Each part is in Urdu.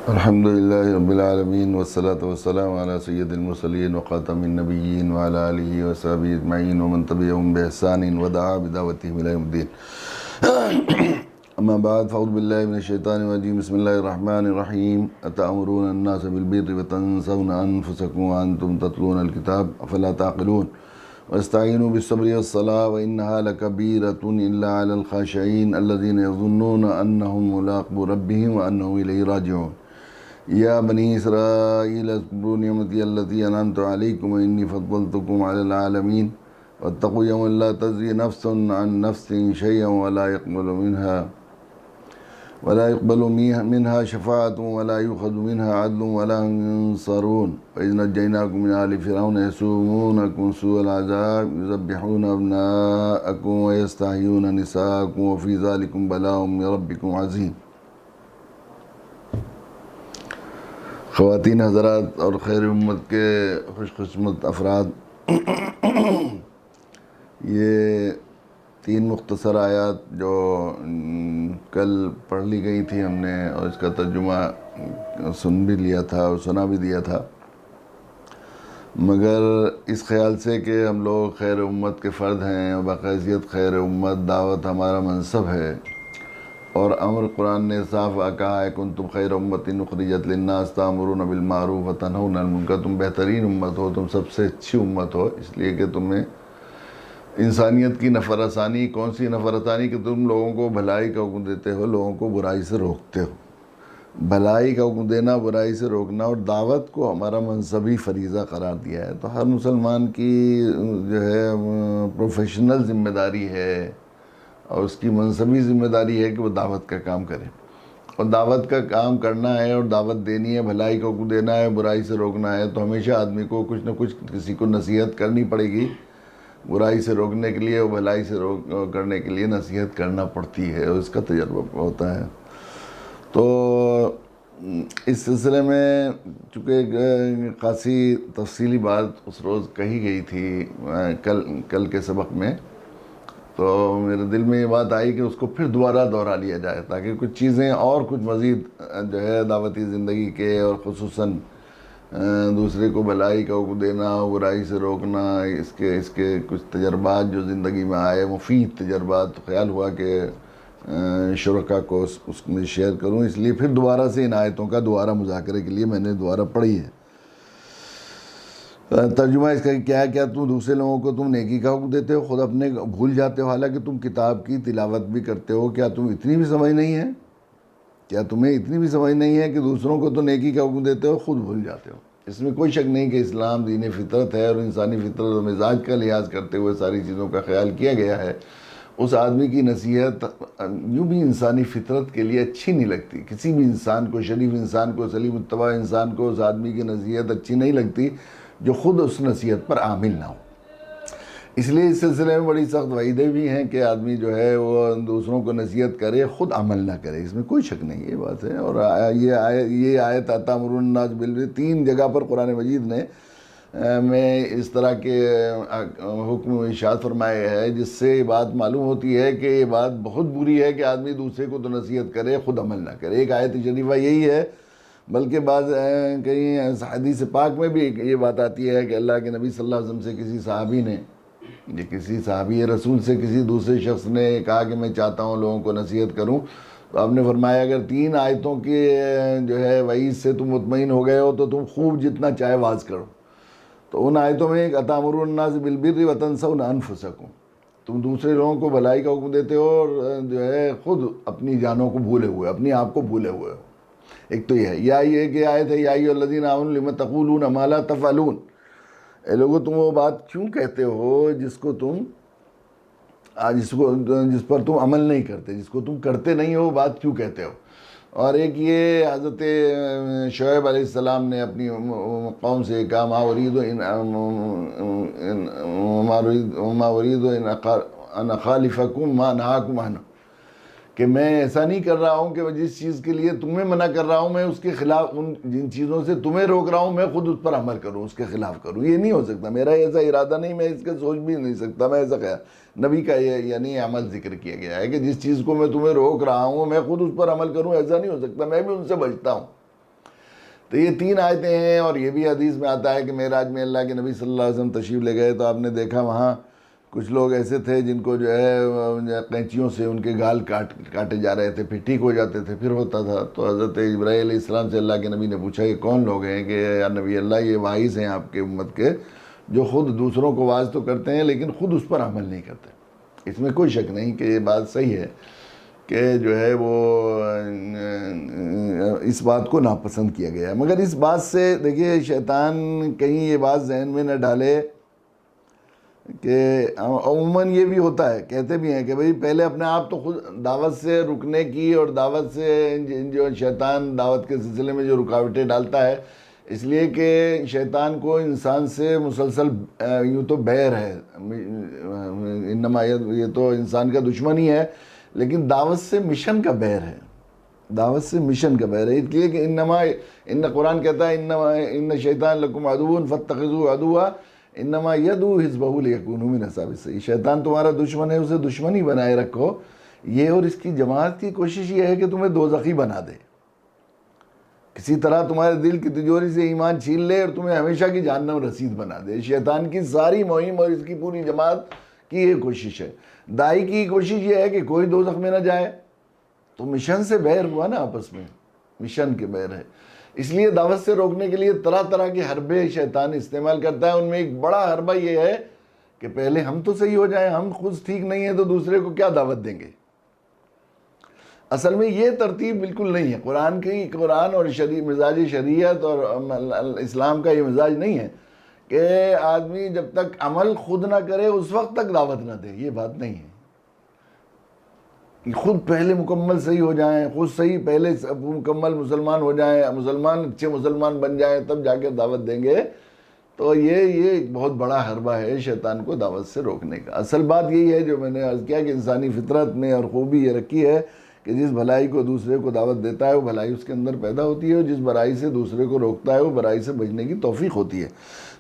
الحمد للہ رب العالمین والصلاة والسلام علی سید المرسلین وخاتم النبیین وعلی آلہ وصحبہ اجمعین ومن تبعہم بإحسان ودعا بدعوتہم الی یوم الدین اما بعد فاعوذ باللہ من الشیطان الرجیم بسم اللہ الرحمن الرحیم اتأمرون الناس بالبر وتنسون انفسکم وانتم تتلون الکتاب افلا تعقلون واستعینوا بالصبر والصلاة وإنها لکبیرة الا علی الخاشعین الذین یظنون انہم ملاقو ربہم وانہم الیہ راجعون یا بنی اسرائیل اذکروا نعمتی التی انعمت علیکم وانی فضلتکم علی العالمین واتقوا یوما لا تجزی نفس عن نفس شیئا ولا يقبل منها شفاعة ولا يؤخذ منها عدل ولا هم ينصرون وإذ نجيناكم من آل فرعون يسومونكم سوء العذاب يذبحون أبناءكم ويستحيون نساءكم وفي ذلكم بلاء من ربكم عظيم۔ خواتین حضرات اور خیر امت کے خوش قسمت افراد، یہ 3 مختصر آیات جو کل پڑھ لی گئی تھی ہم نے، اور اس کا ترجمہ سن بھی لیا تھا اور سنا بھی دیا تھا، مگر اس خیال سے کہ ہم لوگ خیر امت کے فرد ہیں اور بحیثیت خیر امت دعوت ہمارا منصب ہے، اور امر قرآن نے صاف کہا ہے کنتم خیر امت اخرجت للناس تأمرون بالمعروف وتنہون عن المنکر، تم بہترین امت ہو، تم سب سے اچھی امت ہو، اس لیے کہ تمہیں انسانیت کی نفرثانی، کون سی نفرثانی کہ تم لوگوں کو بھلائی کا حکم دیتے ہو، لوگوں کو برائی سے روکتے ہو۔ بھلائی کا حکم دینا، برائی سے روکنا، اور دعوت کو ہمارا منصبی فریضہ قرار دیا ہے، تو ہر مسلمان کی جو ہے پروفیشنل ذمہ داری ہے اور اس کی منصبی ذمہ داری ہے کہ وہ دعوت کا کام کرے، اور دعوت کا کام کرنا ہے اور دعوت دینی ہے، بھلائی کا حکم دینا ہے، برائی سے روکنا ہے، تو ہمیشہ آدمی کو کچھ نہ کچھ کسی کو نصیحت کرنی پڑے گی، برائی سے روکنے کے لیے اور بھلائی سے کرنے کے لیے نصیحت کرنا پڑتی ہے، اور اس کا تجربہ ہوتا ہے۔ تو اس سلسلے میں چونکہ خاصی تفصیلی بات اس روز کہی گئی تھی کل کے سبق میں، تو میرے دل میں یہ بات آئی کہ اس کو پھر دوبارہ دہرا لیا جائے، تاکہ کچھ چیزیں اور کچھ مزید جو ہے دعوتی زندگی کے، اور خصوصاً دوسرے کو بھلائی کا حکم دینا، برائی سے روکنا، اس کے کچھ تجربات جو زندگی میں آئے، مفید تجربات، تو خیال ہوا کہ شرکا کو اس میں شیئر کروں، اس لیے پھر دوبارہ سے ان آیتوں کا دوبارہ مذاکرے کے لیے میں نے دوبارہ پڑھی ہے۔ ترجمہ اس کا کیا ہے؟ کیا تم دوسرے لوگوں کو تم نیکی کا حکم دیتے ہو، خود اپنے بھول جاتے ہو، حالانکہ تم کتاب کی تلاوت بھی کرتے ہو؟ کیا تم اتنی بھی سمجھ نہیں ہے؟ کیا تمہیں اتنی بھی سمجھ نہیں ہے کہ دوسروں کو تو نیکی کا حکم دیتے ہو، خود بھول جاتے ہو؟ اس میں کوئی شک نہیں کہ اسلام دین فطرت ہے، اور انسانی فطرت و مزاج کا لحاظ کرتے ہوئے ساری چیزوں کا خیال کیا گیا ہے۔ اس آدمی کی نصیحت یوں بھی انسانی فطرت کے لیے اچھی نہیں لگتی، کسی بھی انسان کو، شریف انسان کو، سلیم الطبع انسان کو اس آدمی کی نصیحت اچھی نہیں لگتی جو خود اس نصیحت پر عامل نہ ہو۔ اس لیے اس سلسلے میں بڑی سخت وعیدیں بھی ہیں کہ آدمی جو ہے وہ دوسروں کو نصیحت کرے، خود عمل نہ کرے، اس میں کوئی شک نہیں، یہ بات ہے۔ اور یہ آیت تأمرون الناس بالبر 3 جگہ پر قرآن مجید نے میں اس طرح کے حکم ارشاد فرمائے ہے، جس سے یہ بات معلوم ہوتی ہے کہ یہ بات بہت بری ہے کہ آدمی دوسرے کو تو نصیحت کرے، خود عمل نہ کرے۔ ایک آیت شریفہ یہی ہے، بلکہ بعض کہیں حدیث پاک میں بھی یہ بات آتی ہے کہ اللہ کے نبی صلی اللہ علیہ وسلم سے کسی صحابی رسول سے کسی دوسرے شخص نے کہا کہ میں چاہتا ہوں لوگوں کو نصیحت کروں، تو آپ نے فرمایا اگر 3 آیتوں کے جو ہے وعید سے تم مطمئن ہو گئے ہو تو تم خوب جتنا چاہے واز کرو۔ تو ان آیتوں میں ایک اتأمرون الناس بالبر وتنسون انفسکم، تم دوسرے لوگوں کو بھلائی کا حکم دیتے ہو اور جو ہے خود اپنی جانوں کو بھولے ہوئے، اپنی آپ کو بھولے ہوئے ہو۔ ایک تو یہ ہے، یا یہ کہ آیت ہے یا ایھا الذین آمنوا لم تقولون ما لا تفعلون، اے لوگو تم وہ بات کیوں کہتے ہو جس پر تم عمل نہیں کرتے، جس کو تم کرتے نہیں ہو، وہ بات کیوں کہتے ہو؟ اور ایک یہ حضرت شعیب علیہ السلام نے اپنی قوم سے کہا ما اريد ان اخالفکم ما انہاکم عنہ، کہ میں ایسا نہیں کر رہا ہوں کہ میں جس چیز کے لیے تمہیں منع کر رہا ہوں میں اس کے خلاف، جن چیزوں سے تمہیں روک رہا ہوں میں خود اس پر عمل کروں، اس کے خلاف کروں، یہ نہیں ہو سکتا، میرا ایسا ارادہ نہیں، میں اس کا سوچ بھی نہیں سکتا، میں ایسا خیال۔ نبی کا یہ یعنی عمل ذکر کیا گیا ہے کہ جس چیز کو میں تمہیں روک رہا ہوں میں خود اس پر عمل کروں، ایسا نہیں ہو سکتا، میں بھی ان سے بچتا ہوں۔ تو یہ 3 آیتیں ہیں، اور یہ بھی حدیث میں آتا ہے کہ معراج میں اللہ کے نبی صلی اللہ علیہ وسلم تشریف لے گئے تو آپ نے دیکھا وہاں کچھ لوگ ایسے تھے جن کو جو ہے قینچیوں سے ان کے گال کاٹے جا رہے تھے، پھر ٹھیک ہو جاتے تھے، پھر ہوتا تھا۔ تو حضرت جبرائیل علیہ السلام سے اللہ کے نبی نے پوچھا یہ کون لوگ ہیں؟ کہ یا نبی اللہ یہ واعظ ہیں آپ کے امت کے، جو خود دوسروں کو واعظ تو کرتے ہیں لیکن خود اس پر عمل نہیں کرتے۔ اس میں کوئی شک نہیں کہ یہ بات صحیح ہے کہ جو ہے وہ اس بات کو ناپسند کیا گیا ہے۔ مگر اس بات سے دیکھیے شیطان کہیں یہ بات ذہن میں نہ ڈالے کہ عموماً یہ بھی ہوتا ہے، کہتے بھی ہیں کہ بھئی پہلے اپنے آپ تو خود دعوت سے رکنے کی، اور دعوت سے جو شیطان دعوت کے سلسلے میں جو رکاوٹیں ڈالتا ہے، اس لیے کہ شیطان کو انسان سے مسلسل یوں تو بیر ہے، انما یہ تو انسان کا دشمن ہی ہے، لیکن دعوت سے مشن کا بیر ہے، دعوت سے مشن کا بیر ہے۔ اس لیے کہ ان قرآن کہتا ہے ان شیطان لکم عدو فاتخذوه عدوا انما یدعو حزبہ لیکونوا من اصحاب السعیر، شیطان تمہارا دشمن ہے، اسے دشمنی بنائے رکھو، یہ اور اس کی جماعت کی کوشش یہ ہے کہ تمہیں دوزخی بنا دے، کسی طرح تمہارے دل کی تجوری سے ایمان چھین لے اور تمہیں ہمیشہ کی جہنم رسید بنا دے۔ شیطان کی ساری مہم اور اس کی پوری جماعت کی یہ کوشش ہے۔ دائی کی کوشش یہ ہے کہ کوئی دوزخ میں نہ جائے، تو مشن سے بیر ہوا نا، آپس میں مشن کے بیر ہے۔ اس لیے دعوت سے روکنے کے لیے طرح طرح کے حربے شیطان استعمال کرتا ہے۔ ان میں ایک بڑا حربہ یہ ہے کہ پہلے ہم تو صحیح ہو جائیں، ہم خود ٹھیک نہیں ہیں تو دوسرے کو کیا دعوت دیں گے۔ اصل میں یہ ترتیب بالکل نہیں ہے، قرآن اور مزاج شریعت اور اسلام کا یہ مزاج نہیں ہے کہ آدمی جب تک عمل خود نہ کرے اس وقت تک دعوت نہ دے، یہ بات نہیں ہے۔ خود پہلے مکمل صحیح ہو جائیں، خود صحیح پہلے مکمل مسلمان ہو جائیں، اچھے مسلمان بن جائیں، تب جا کے دعوت دیں گے۔ تو یہ ایک بہت بڑا حربہ ہے شیطان کو دعوت سے روکنے کا۔ اصل بات یہی ہے جو میں نے عرض کیا کہ انسانی فطرت میں اور خوبی یہ رکھی ہے کہ جس بھلائی کو دوسرے کو دعوت دیتا ہے وہ بھلائی اس کے اندر پیدا ہوتی ہے، اور جس برائی سے دوسرے کو روکتا ہے وہ برائی سے بچنے کی توفیق ہوتی ہے۔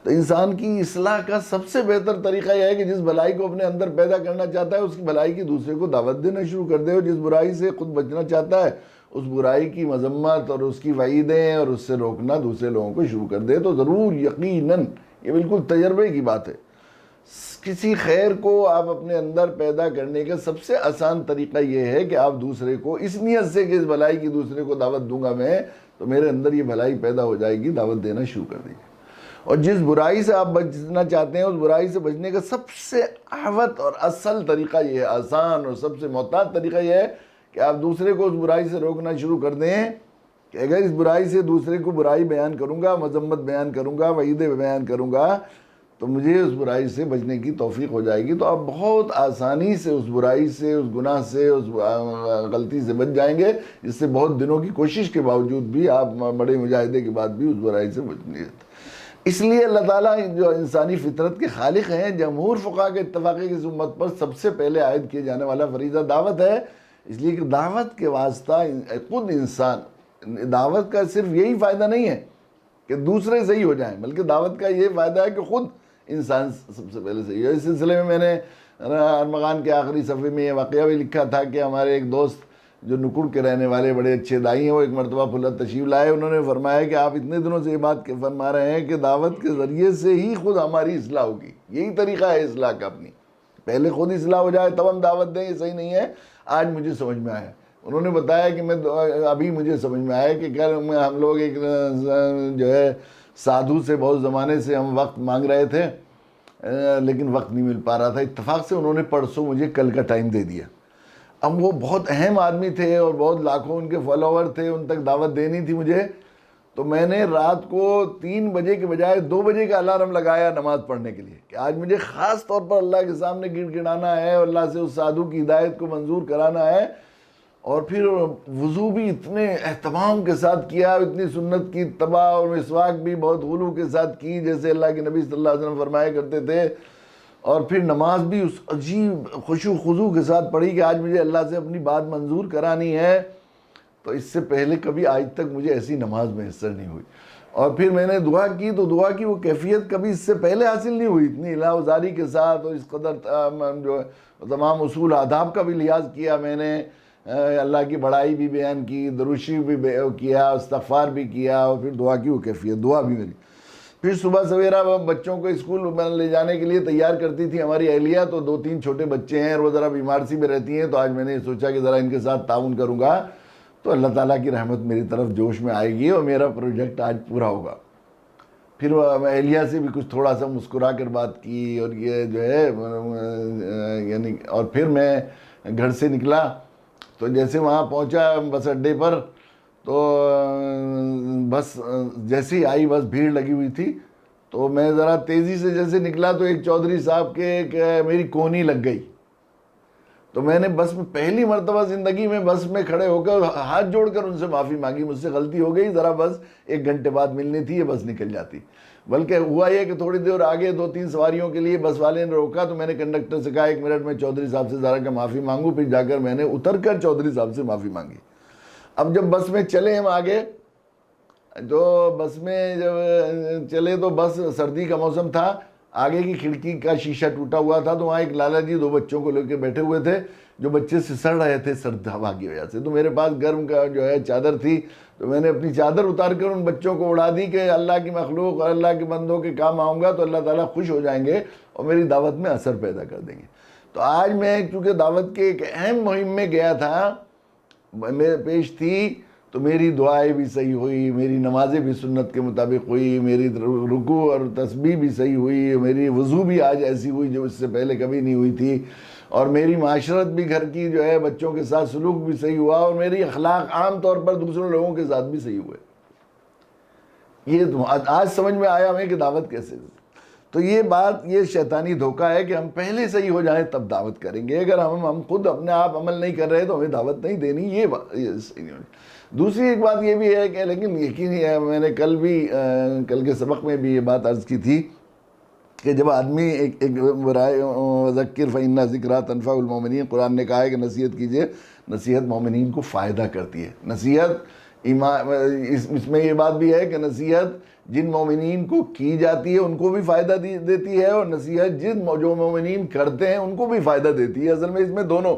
تو انسان کی اصلاح کا سب سے بہتر طریقہ یہ ہے کہ جس بھلائی کو اپنے اندر پیدا کرنا چاہتا ہے اس کی بھلائی کی دوسرے کو دعوت دینا شروع کر دے، اور جس برائی سے خود بچنا چاہتا ہے اس برائی کی مذمت اور اس کی وعیدیں اور اس سے روکنا دوسرے لوگوں کو شروع کر دے۔ تو ضرور یقیناً یہ بالکل تجربے کی بات ہے، کسی خیر کو آپ اپنے اندر پیدا کرنے کا سب سے آسان طریقہ یہ ہے کہ آپ دوسرے کو اس نیت سے کہ اس بھلائی کی دوسرے کو دعوت دوں گا میں، تو میرے اندر یہ بھلائی پیدا ہو جائے گی، دعوت دینا شروع کر دیجیے۔ اور جس برائی سے آپ بچنا چاہتے ہیں اس برائی سے بچنے کا سب سے احوط اور اصل طریقہ یہ ہے، آسان اور سب سے محتاط طریقہ یہ ہے کہ آپ دوسرے کو اس برائی سے روکنا شروع کر دیں کہ اگر اس برائی سے دوسرے کو برائی بیان کروں گا، مذمت بیان کروں گا، وعیدیں بیان کروں گا، تو مجھے اس برائی سے بچنے کی توفیق ہو جائے گی۔ تو آپ بہت آسانی سے اس برائی سے، اس گناہ سے، اس غلطی سے بچ جائیں گے، جس سے بہت دنوں کی کوشش کے باوجود بھی آپ بڑے مجاہدے کے بعد بھی اس برائی سے بچ نہیں سکتے۔ اس لیے اللہ تعالیٰ جو انسانی فطرت کے خالق ہیں، جمہور فقہا کے اتفاق ہے کہ اس امت پر سب سے پہلے عائد کیے جانے والا فریضہ دعوت ہے۔ اس لیے کہ دعوت کے واسطہ خود انسان، دعوت کا صرف یہی فائدہ نہیں ہے کہ دوسرے صحیح ہو جائیں، بلکہ دعوت کا یہ فائدہ ہے کہ خود انسان سب سے پہلے صحیح ہے۔ اس سلسلے میں نے ارمغان کے آخری صفحے میں یہ واقعہ بھی لکھا تھا کہ ہمارے ایک دوست جو نکڑ کے رہنے والے بڑے اچھے دائی ہیں، وہ ایک مرتبہ پھلت تشریف لائے، انہوں نے فرمایا کہ آپ اتنے دنوں سے یہ بات فرما رہے ہیں کہ دعوت کے ذریعے سے ہی خود ہماری اصلاح ہوگی، یہی طریقہ ہے اصلاح کا اپنی، پہلے خود اصلاح ہو جائے تب ہم دعوت دیں، یہ صحیح نہیں ہے۔ آج مجھے سمجھ میں آیا، انہوں نے بتایا کہ ابھی مجھے سمجھ میں آیا کہ ہم لوگ ایک جو ہے سادھو سے بہت زمانے سے ہم وقت مانگ رہے تھے، لیکن وقت نہیں مل پا رہا تھا، اتفاق سے انہوں نے پرسوں مجھے کل کا ٹائم دے دیا۔ اب وہ بہت اہم آدمی تھے اور بہت لاکھوں ان کے فالوور تھے، ان تک دعوت دینی تھی مجھے، تو میں نے رات کو 3 بجے کے بجائے 2 بجے کا الارم لگایا نماز پڑھنے کے لیے کہ آج مجھے خاص طور پر اللہ کے سامنے گڑ گڑانا ہے اور اللہ سے اس سادھو کی ہدایت کو منظور کرانا ہے۔ اور پھر وضو بھی اتنے اہتمام کے ساتھ کیا، اتنی سنت کی اتباع اور مسواک بھی بہت غلو کے ساتھ کی جیسے اللہ کے نبی صلی اللہ علیہ وسلم فرمایا کرتے تھے، اور پھر نماز بھی اس عجیب خشوع خضوع کے ساتھ پڑھی کہ آج مجھے اللہ سے اپنی بات منظور کرانی ہے۔ تو اس سے پہلے کبھی آج تک مجھے ایسی نماز میسر نہیں ہوئی، اور پھر میں نے دعا کی تو دعا کی وہ کیفیت کبھی اس سے پہلے حاصل نہیں ہوئی، اتنی الہوزاری کے ساتھ، اور اس قدر جو تمام اصول آداب کا بھی لحاظ کیا میں نے، اللہ کی بڑائی بھی بیان کی، درود شریف بھی کیا، استغفار بھی کیا، اور پھر دعا کی وہ کیفیت، دعا بھی میری. پھر صبح سویرا بچوں کو اسکول لے جانے کے لیے تیار کرتی تھی ہماری اہلیہ. تو 2-3 چھوٹے بچے ہیں اور وہ ذرا بیمار سی بھی رہتی ہیں، تو آج میں نے سوچا کہ ذرا ان کے ساتھ تعاون کروں گا تو اللہ تعالیٰ کی رحمت میری طرف جوش میں آئے گی اور میرا پروجیکٹ آج پورا ہوگا. پھر میں اہلیہ سے بھی کچھ تھوڑا سا مسکرا کر بات کی، اور یہ جو ہے یعنی، اور پھر میں گھر سے نکلا تو جیسے وہاں پہنچا بس اڈے پر، تو بس جیسے ہی آئی بس بھیڑ لگی ہوئی تھی، تو میں ذرا تیزی سے جیسے نکلا تو ایک چودھری صاحب کے میری کونی لگ گئی. تو میں نے بس میں پہلی مرتبہ زندگی میں بس میں کھڑے ہو کر ہاتھ جوڑ کر ان سے معافی مانگی، مجھ سے غلطی ہو گئی، ذرا بس 1 گھنٹے بعد ملنی تھی، یہ بس نکل جاتی. بلکہ ہوا یہ کہ تھوڑی دیر آگے 2-3 سواریوں کے لیے بس والے نے روکا، تو میں نے کنڈکٹر سے کہا 1 منٹ میں چودھری صاحب سے ذرا کہ معافی مانگوں. پھر جا کر میں نے اتر کر چودھری صاحب سے معافی مانگی. اب جب بس میں چلے ہم آگے، جو بس میں جب چلے تو بس سردی کا موسم تھا، آگے کی کھڑکی کا شیشہ ٹوٹا ہوا تھا، تو وہاں ایک لالا جی 2 بچوں کو لے کے بیٹھے ہوئے تھے، جو بچے سسڑ رہے تھے سرد ہوا کی وجہ سے. تو میرے پاس گرم کا جو ہے چادر تھی، تو میں نے اپنی چادر اتار کر ان بچوں کو اڑا دی کہ اللہ کی مخلوق اور اللہ کے بندوں کے کام آؤں گا تو اللہ تعالیٰ خوش ہو جائیں گے اور میری دعوت میں اثر پیدا کر دیں گے. تو آج میں چونکہ دعوت کے ایک اہم مہم میں گیا تھا، میرے پیش تھی، تو میری دعائیں بھی صحیح ہوئی، میری نمازیں بھی سنت کے مطابق ہوئی، میری رکوع اور تسبیح بھی صحیح ہوئی، میری وضو بھی آج ایسی ہوئی جو اس سے پہلے کبھی نہیں ہوئی تھی، اور میری معاشرت بھی گھر کی جو ہے بچوں کے ساتھ سلوک بھی صحیح ہوا، اور میری اخلاق عام طور پر دوسرے لوگوں کے ساتھ بھی صحیح ہوئے. یہ آج سمجھ میں آیا ہمیں کہ دعوت کیسے. تو یہ بات، یہ شیطانی دھوکہ ہے کہ ہم پہلے صحیح ہو جائیں تب دعوت کریں گے. اگر ہم خود اپنے آپ عمل نہیں کر رہے تو ہمیں دعوت نہیں دینی. یہ صحیح نہیں ہوتی. دوسری ایک بات یہ بھی ہے کہ لیکن یقینی ہے، میں نے کل کے سبق میں بھی یہ بات عرض کی تھی کہ جب آدمی ایک وذکر فإن ذکریٰ تنفع المؤمنین، قرآن نے کہا ہے کہ نصیحت کیجئے، نصیحت مومنین کو فائدہ کرتی ہے. نصیحت اس میں یہ بات بھی ہے کہ نصیحت جن مومنین کو کی جاتی ہے ان کو بھی فائدہ دیتی ہے، اور نصیحت جو مومنین کرتے ہیں ان کو بھی فائدہ دیتی ہے. اصل میں اس میں دونوں،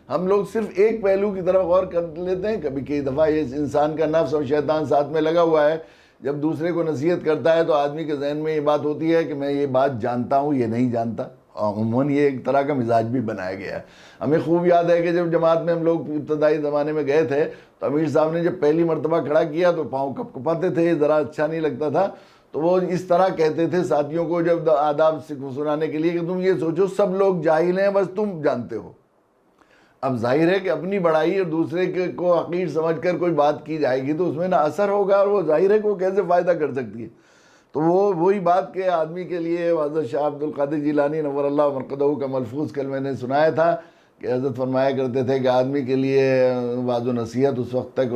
ہم لوگ صرف ایک پہلو کی طرف غور کر لیتے ہیں. کبھی کئی دفعہ یہ انسان کا نفس اور شیطان ساتھ میں لگا ہوا ہے. جب دوسرے کو نصیحت کرتا ہے تو آدمی کے ذہن میں یہ بات ہوتی ہے کہ میں یہ بات جانتا ہوں، یہ نہیں جانتا. عموماً یہ ایک طرح کا مزاج بھی بنایا گیا ہے. ہمیں خوب یاد ہے کہ جب جماعت میں ہم لوگ ابتدائی زمانے میں گئے تھے تو امیر صاحب نے جب پہلی مرتبہ کھڑا کیا تو پاؤں کپ کپاتے تھے، ذرا اچھا نہیں لگتا تھا. تو وہ اس طرح کہتے تھے ساتھیوں کو جب آداب سنانے کے لیے کہ تم یہ سوچو سب لوگ جاہل ہیں، بس تم جانتے ہو. اب ظاہر ہے کہ اپنی بڑائی اور دوسرے کو حقیر سمجھ کر کوئی بات کی جائے گی تو اس میں نہ اثر ہوگا، اور وہ ظاہر ہے کہ وہ کیسے فائدہ کر سکتی ہے. تو وہی بات کہ آدمی کے لیے حضرت شاہ عبد القادر جیلانی نور اللہ مرقدہ کا ملفوظ کل میں نے سنایا تھا کہ حضرت فرمایا کرتے تھے کہ آدمی کے لیے وعظ و نصیحت اس وقت تک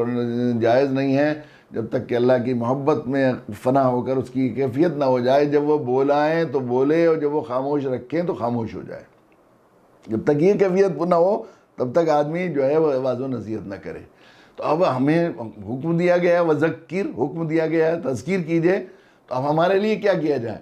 جائز نہیں ہے جب تک کہ اللہ کی محبت میں فنا ہو کر اس کی کیفیت نہ ہو جائے. جب وہ بولائیں تو بولے، اور جب وہ خاموش رکھیں تو خاموش ہو جائے. جب تک یہ کیفیت نہ ہو تب تک آدمی جو ہے وہ وعظ و نصیحت نہ کرے. تو اب ہمیں حکم دیا گیا ہے، وذکر حکم دیا گیا ہے، تذکیر کیجئے. تو اب ہمارے لیے کیا کیا جائے؟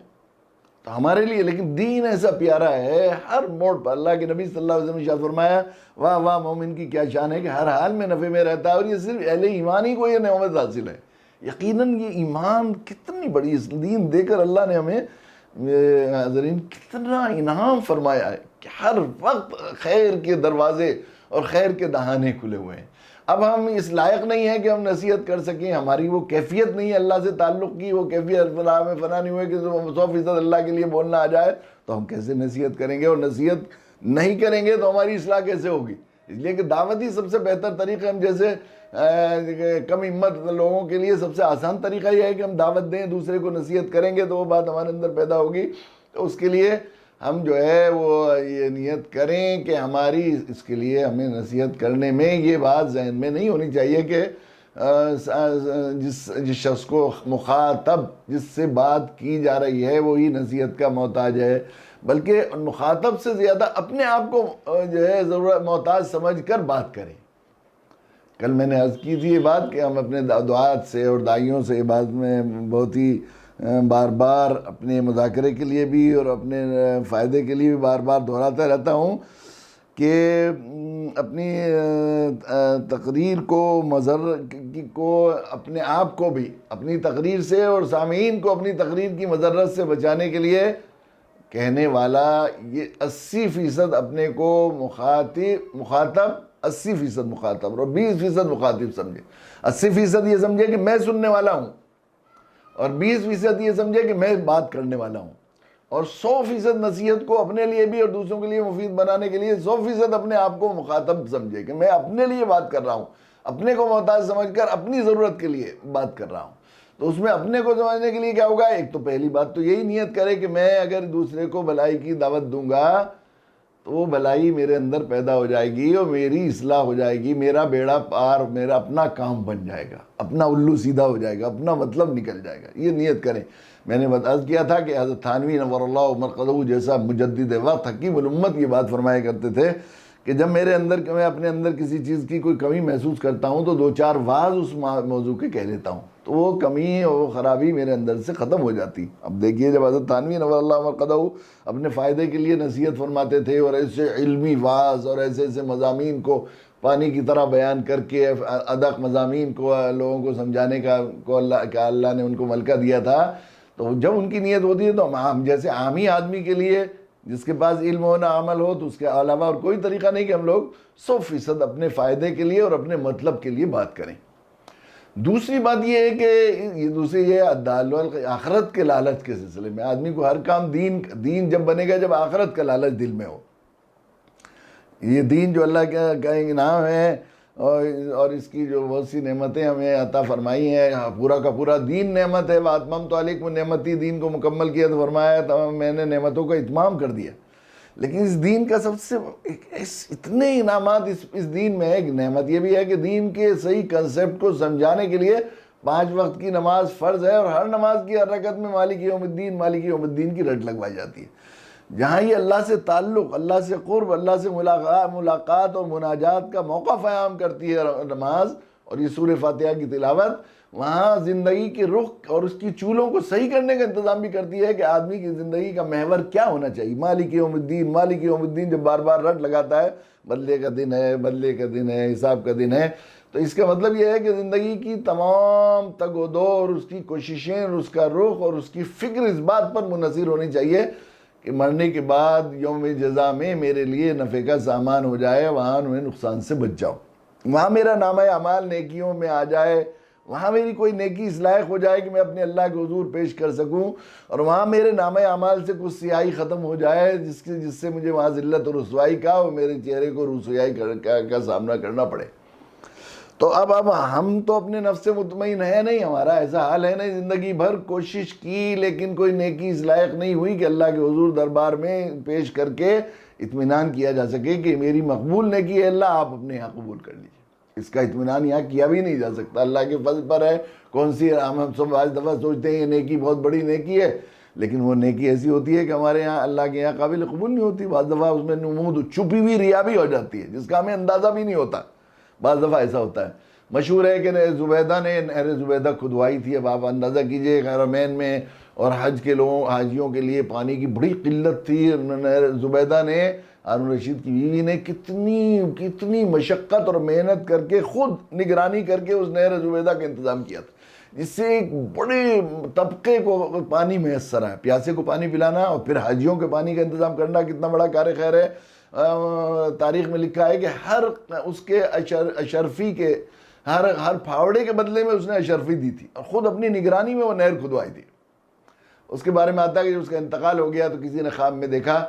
تو ہمارے لیے لیکن دین ایسا پیارا ہے، ہر موڑ پر اللہ کے نبی صلی اللہ علیہ وسلم نے ارشاد فرمایا واہ واہ مومن کی کیا شان ہے کہ ہر حال میں نفع میں رہتا ہے. اور یہ صرف اہل ایمان ہی کو یہ نعمت حاصل ہے. یقیناً یہ ایمان کتنی بڑی، اس دین دے کر اللہ نے ہمیں حضرین کتنا انعام فرمایا ہے کہ ہر وقت خیر کے دروازے اور خیر کے دہانے کھلے ہوئے ہیں. اب ہم اس لائق نہیں ہیں کہ ہم نصیحت کر سکیں، ہماری وہ کیفیت نہیں ہے اللہ سے تعلق کی، وہ کیفیت میں فنا نہیں ہوئے کہ 100% اللہ کے لیے بولنا آ جائے. تو ہم کیسے نصیحت کریں گے؟ اور نصیحت نہیں کریں گے تو ہماری اصلاح کیسے ہوگی؟ اس لیے کہ دعوت ہی سب سے بہتر طریقہ، ہم جیسے کم ہمت لوگوں کے لیے سب سے آسان طریقہ یہ ہے کہ ہم دعوت دیں، دوسرے کو نصیحت کریں گے تو وہ بات ہمارے اندر پیدا ہوگی. تو اس کے لیے ہم جو ہے وہ یہ نیت کریں کہ ہماری اس کے لیے ہمیں نصیحت کرنے میں یہ بات ذہن میں نہیں ہونی چاہیے کہ جس شخص کو مخاطب، جس سے بات کی جا رہی ہے وہی نصیحت کا محتاج ہے، بلکہ مخاطب سے زیادہ اپنے آپ کو جو ہے ضرورت محتاج سمجھ کر بات کریں. کل میں نے عرض کی تھی یہ بات کہ ہم اپنے دعات سے اور دائیوں سے یہ بات میں بہت ہی بار بار اپنے مذاکرے کے لیے بھی اور اپنے فائدے کے لیے بھی بار بار دہراتا رہتا ہوں کہ اپنی تقریر کو اپنے آپ کو بھی اپنی تقریر سے اور سامعین کو اپنی تقریر کی مضرت سے بچانے کے لیے کہنے والا یہ 80% اپنے کو مخاطب 80% مخاطب اور 20% مخاطب سمجھے. 80% یہ سمجھے کہ میں سننے والا ہوں، اور 20% یہ سمجھے کہ میں بات کرنے والا ہوں، اور 100% نصیحت کو اپنے لیے بھی اور دوسروں کے لیے مفید بنانے کے لیے 100% اپنے آپ کو مخاطب سمجھے کہ میں اپنے لیے بات کر رہا ہوں، اپنے کو محتاج سمجھ کر اپنی ضرورت کے لیے بات کر رہا ہوں. تو اس میں اپنے کو سمجھنے کے لیے کیا ہوگا؟ ایک تو پہلی بات تو یہی نیت کرے کہ میں اگر دوسرے کو بھلائی کی دعوت دوں گا تو وہ بھلائی میرے اندر پیدا ہو جائے گی اور میری اصلاح ہو جائے گی، میرا بیڑا پار، میرا اپنا کام بن جائے گا، اپنا الو سیدھا ہو جائے گا، اپنا مطلب نکل جائے گا. یہ نیت کریں. میں نے عرض کیا تھا کہ حضرت تھانوی نور اللہ مرقدہ جیسا مجدد وقت حکیم الامت یہ بات فرمایا کرتے تھے کہ جب میں اپنے اندر کسی چیز کی کوئی کمی محسوس کرتا ہوں تو 2-4 واعظ اس موضوع کے کہہ لیتا ہوں تو وہ کمی اور وہ خرابی میرے اندر سے ختم ہو جاتی. اب دیکھیے جب حضرت تھانوی نور اللہ مرقدہ اپنے فائدے کے لیے نصیحت فرماتے تھے اور ایسے علمی واعظ اور ایسے مضامین کو پانی کی طرح بیان کر کے ادق مضامین کو لوگوں کو سمجھانے کا اللہ نے ان کو ملکہ دیا تھا، تو جب ان کی نیت ہوتی ہے تو ہم جیسے عامی آدمی کے لیے جس کے پاس علم ہو نہ عمل ہو تو اس کے علاوہ اور کوئی طریقہ نہیں کہ ہم لوگ 100% اپنے فائدے کے لیے اور اپنے مطلب کے لیے بات کریں. دوسری بات یہ ہے کہ آخرت کے لالچ کے سلسلے میں آدمی کو ہر کام دین جب بنے گا جب آخرت کا لالچ دل میں ہو. یہ دین جو اللہ کا انعام ہے اور اس کی جو بہت سی نعمتیں ہمیں عطا فرمائی ہیں، پورا کا پورا دین نعمت ہے. وَأَتْمَمْتُ عَلَيْكُمْ نعمتی، دین کو مکمل کیا تو فرمایا تمام میں نے نعمتوں کا اتمام کر دیا. لیکن اس دین کا سب سے اتنے انعامات اس دین میں ہے. ایک نعمت یہ بھی ہے کہ دین کے صحیح کنسیپٹ کو سمجھانے کے لیے 5 وقت کی نماز فرض ہے، اور ہر نماز کی ہر رکعت میں مالک یوم الدین کی رٹ لگوائی جاتی ہے. جہاں یہ اللہ سے تعلق، اللہ سے قرب، اللہ سے ملاقات اور مناجات کا موقع فراہم کرتی ہے نماز اور یہ سورہ فاتحہ کی تلاوت، وہاں زندگی کے رخ اور اس کی چولوں کو صحیح کرنے کا انتظام بھی کرتی ہے کہ آدمی کی زندگی کا محور کیا ہونا چاہیے. مالک یوم الدین جب بار بار رٹ لگاتا ہے بدلے کا دن ہے، بدلے کا دن ہے، حساب کا دن ہے، تو اس کا مطلب یہ ہے کہ زندگی کی تمام تگ و دو اور اس کی کوششیں اور اس کا رخ اور اس کی فکر اس بات پر منحصر ہونی چاہیے کہ مرنے کے بعد یوم جزا میں میرے لیے نفع کا سامان ہو جائے، وہاں میں نقصان سے بچ جاؤں، وہاں میرا نامہ اعمال نیکیوں میں آ جائے، وہاں میری کوئی نیکی اس لائق ہو جائے کہ میں اپنے اللہ کے حضور پیش کر سکوں، اور وہاں میرے نامہ اعمال سے کچھ سیاہی ختم ہو جائے جس سے مجھے وہاں ذلت اور رسوائی کا اور میرے چہرے کو رسوائی کا سامنا کرنا پڑے. تو اب ہم تو اپنے نفس سے مطمئن ہے نہیں، ہمارا ایسا حال ہے نہیں، زندگی بھر کوشش کی لیکن کوئی نیکی اس لائق نہیں ہوئی کہ اللہ کے حضور دربار میں پیش کر کے اطمینان کیا جا سکے کہ میری مقبول نیکی ہے، اللہ آپ اپنے یہاں قبول کر لیجیے. اس کا اطمینان یہاں کیا بھی نہیں جا سکتا. اللہ کے فضل پر ہے. کون سی ہم سب آج دفعہ سوچتے ہیں یہ نیکی بہت بڑی نیکی ہے، لیکن وہ نیکی ایسی ہوتی ہے کہ ہمارے یہاں اللہ کے یہاں قابل قبول نہیں ہوتی. بعض دفعہ اس میں نمود چھپی ہوئی ریا بھی ہو جاتی ہے جس کا ہمیں اندازہ بھی نہیں ہوتا. بعض دفعہ ایسا ہوتا ہے. مشہور ہے کہ زبیدہ نے نہر زبیدہ کھدوائی تھی. اب آپ اندازہ کیجئے حرمین میں اور حج کے لوگوں حاجیوں کے لیے پانی کی بڑی قلت تھی. نہر زبیدہ نے ہارون رشید کی بیوی نے کتنی مشقت اور محنت کر کے خود نگرانی کر کے اس نہر زبیدہ کا انتظام کیا تھا جس سے ایک بڑے طبقے کو پانی میسر ہے. پیاسے کو پانی پلانا اور پھر حاجیوں کے پانی کا انتظام کرنا کتنا بڑا کار خیر ہے. تاریخ میں لکھا ہے کہ ہر اس کے اشرفی کے ہر پھاوڑے کے بدلے میں اس نے اشرفی دی تھی اور خود اپنی نگرانی میں وہ نہر کھدوائی تھی. اس کے بارے میں آتا ہے کہ جب اس کا انتقال ہو گیا تو کسی نے خواب میں دیکھا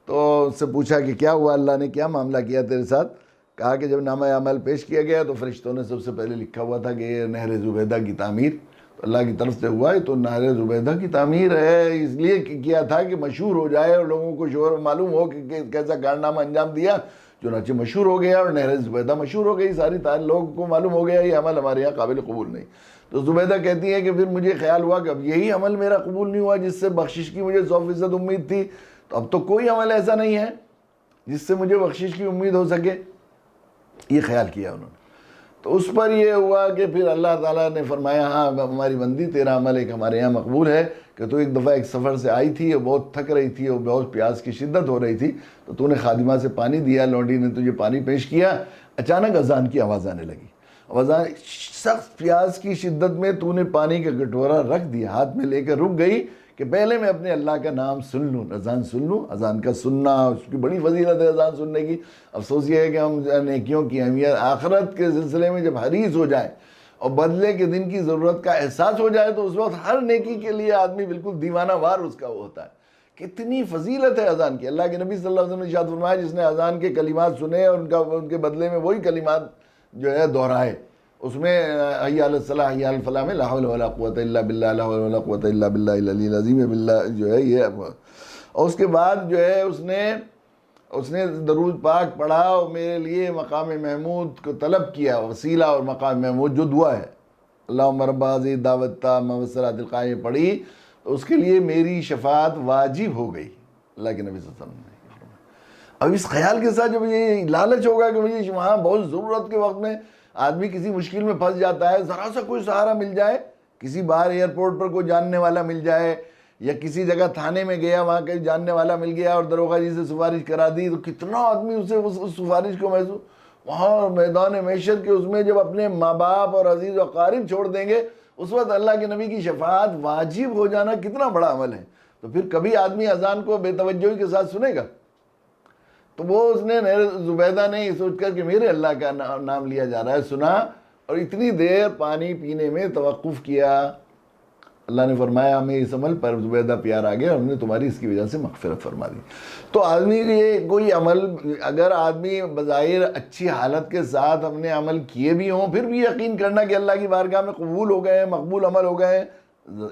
تو اس سے پوچھا کہ کیا ہوا، اللہ نے کیا معاملہ کیا تیرے ساتھ؟ کہا کہ جب نامہ اعمال پیش کیا گیا تو فرشتوں نے سب سے پہلے لکھا ہوا تھا کہ یہ نہر زبیدہ کی تعمیر تو اللہ کی طرف سے ہوا ہے. تو نہر زبیدہ کی تعمیر ہے اس لیے کیا تھا کہ مشہور ہو جائے اور لوگوں کو شہر معلوم ہو کہ کیسا کارنامہ انجام دیا. چنانچہ مشہور ہو گیا اور نہر زبیدہ مشہور ہو گئی. ساری لوگوں کو معلوم ہو گیا یہ عمل ہمارے یہاں قابل قبول نہیں. تو زبیدہ کہتی ہے کہ پھر مجھے خیال ہوا کہ اب یہی عمل میرا قبول نہیں ہوا جس سے بخشش کی مجھے 100% امید تھی، تو اب تو کوئی عمل ایسا نہیں ہے جس سے مجھے بخشش کی امید ہو سکے. یہ خیال کیا انہوں نے. تو اس پر یہ ہوا کہ پھر اللہ تعالیٰ نے فرمایا ہاں ہماری بندی تیرا عمل ایک ہمارے یہاں مقبول ہے کہ تو ایک دفعہ ایک سفر سے آئی تھی اور بہت تھک رہی تھی اور بہت پیاس کی شدت ہو رہی تھی، تو نے خادمہ سے پانی دیا، لونڈی نے تجھے پانی پیش کیا، اچانک اذان کی آواز آنے لگی، اذان، سخت پیاس کی شدت میں تو نے پانی کا کٹورا رکھ دیا، ہاتھ میں لے کر رک گئی کہ پہلے میں اپنے اللہ کا نام سن لوں، اذان سن لوں۔ اذان کا سننا اس کی بڑی فضیلت ہے اذان سننے کی۔ افسوس یہ ہے کہ ہم نیکیوں کی اہمیت آخرت کے سلسلے میں جب حریص ہو جائیں اور بدلے کے دن کی ضرورت کا احساس ہو جائے تو اس وقت ہر نیکی کے لیے آدمی بالکل دیوانہ وار اس کا ہوتا ہے۔ کتنی فضیلت ہے اذان کی۔ اللہ کے نبی صلی اللہ علیہ وسلم نے ارشاد فرمایا جس نے اذان کے کلمات سنے اور ان کے بدلے میں وہی کلمات جو ہے دہرائے، اس میں حی علی الصلاح حی علی الفلاح میں لا حول ولا قوت الا باللہ، لا حول ولا قوت الا باللہ العلی العظیم باللہ جو ہے یہ، اور اس کے بعد جو ہے اس نے درود پاک پڑھا اور میرے لیے مقام محمود کو طلب کیا، وسیلہ اور مقام محمود جو دعا ہے، اللہم رب هذه الدعوۃ التامہ والصلاۃ القائمہ پڑھی تو اس کے لیے میری شفاعت واجب ہو گئی، اللہ کے نبی صلی اللہ علیہ وسلم نے۔ اب اس خیال کے ساتھ جب یہ لالچ ہوگا کہ مجھے وہاں بہت ضرورت کے وقت میں آدمی کسی مشکل میں پھنس جاتا ہے، ذرا سا کوئی سہارا مل جائے، کسی باہر ایئرپورٹ پر کوئی جاننے والا مل جائے یا کسی جگہ تھانے میں گیا وہاں کہیں جاننے والا مل گیا اور دروغہ جی سے سفارش کرا دی تو کتنا آدمی اسے اس سفارش کو محسوس، وہاں میدان معیشت کے اس میں جب اپنے ماں باپ اور عزیز و اقارب چھوڑ دیں گے اس وقت اللہ کے نبی کی شفاعت واجب ہو جانا کتنا بڑا عمل ہے۔ تو پھر کبھی آدمی اذان کو بے توجہی کے ساتھ سنے گا؟ تو وہ اس نے زبیدہ نے یہ سوچ کر کہ میرے اللہ کا نام لیا جا رہا ہے سنا، اور اتنی دیر پانی پینے میں توقف کیا۔ اللہ نے فرمایا ہمیں اس عمل پر زبیدہ پیار آ گیا اور ہم نے تمہاری اس کی وجہ سے مغفرت فرما دی۔ تو آدمی کے یہ کوئی عمل، اگر آدمی بظاہر اچھی حالت کے ساتھ ہم نے عمل کیے بھی ہوں پھر بھی یقین کرنا کہ اللہ کی بارگاہ میں قبول ہو گئے ہیں، مقبول عمل ہو گئے ہیں،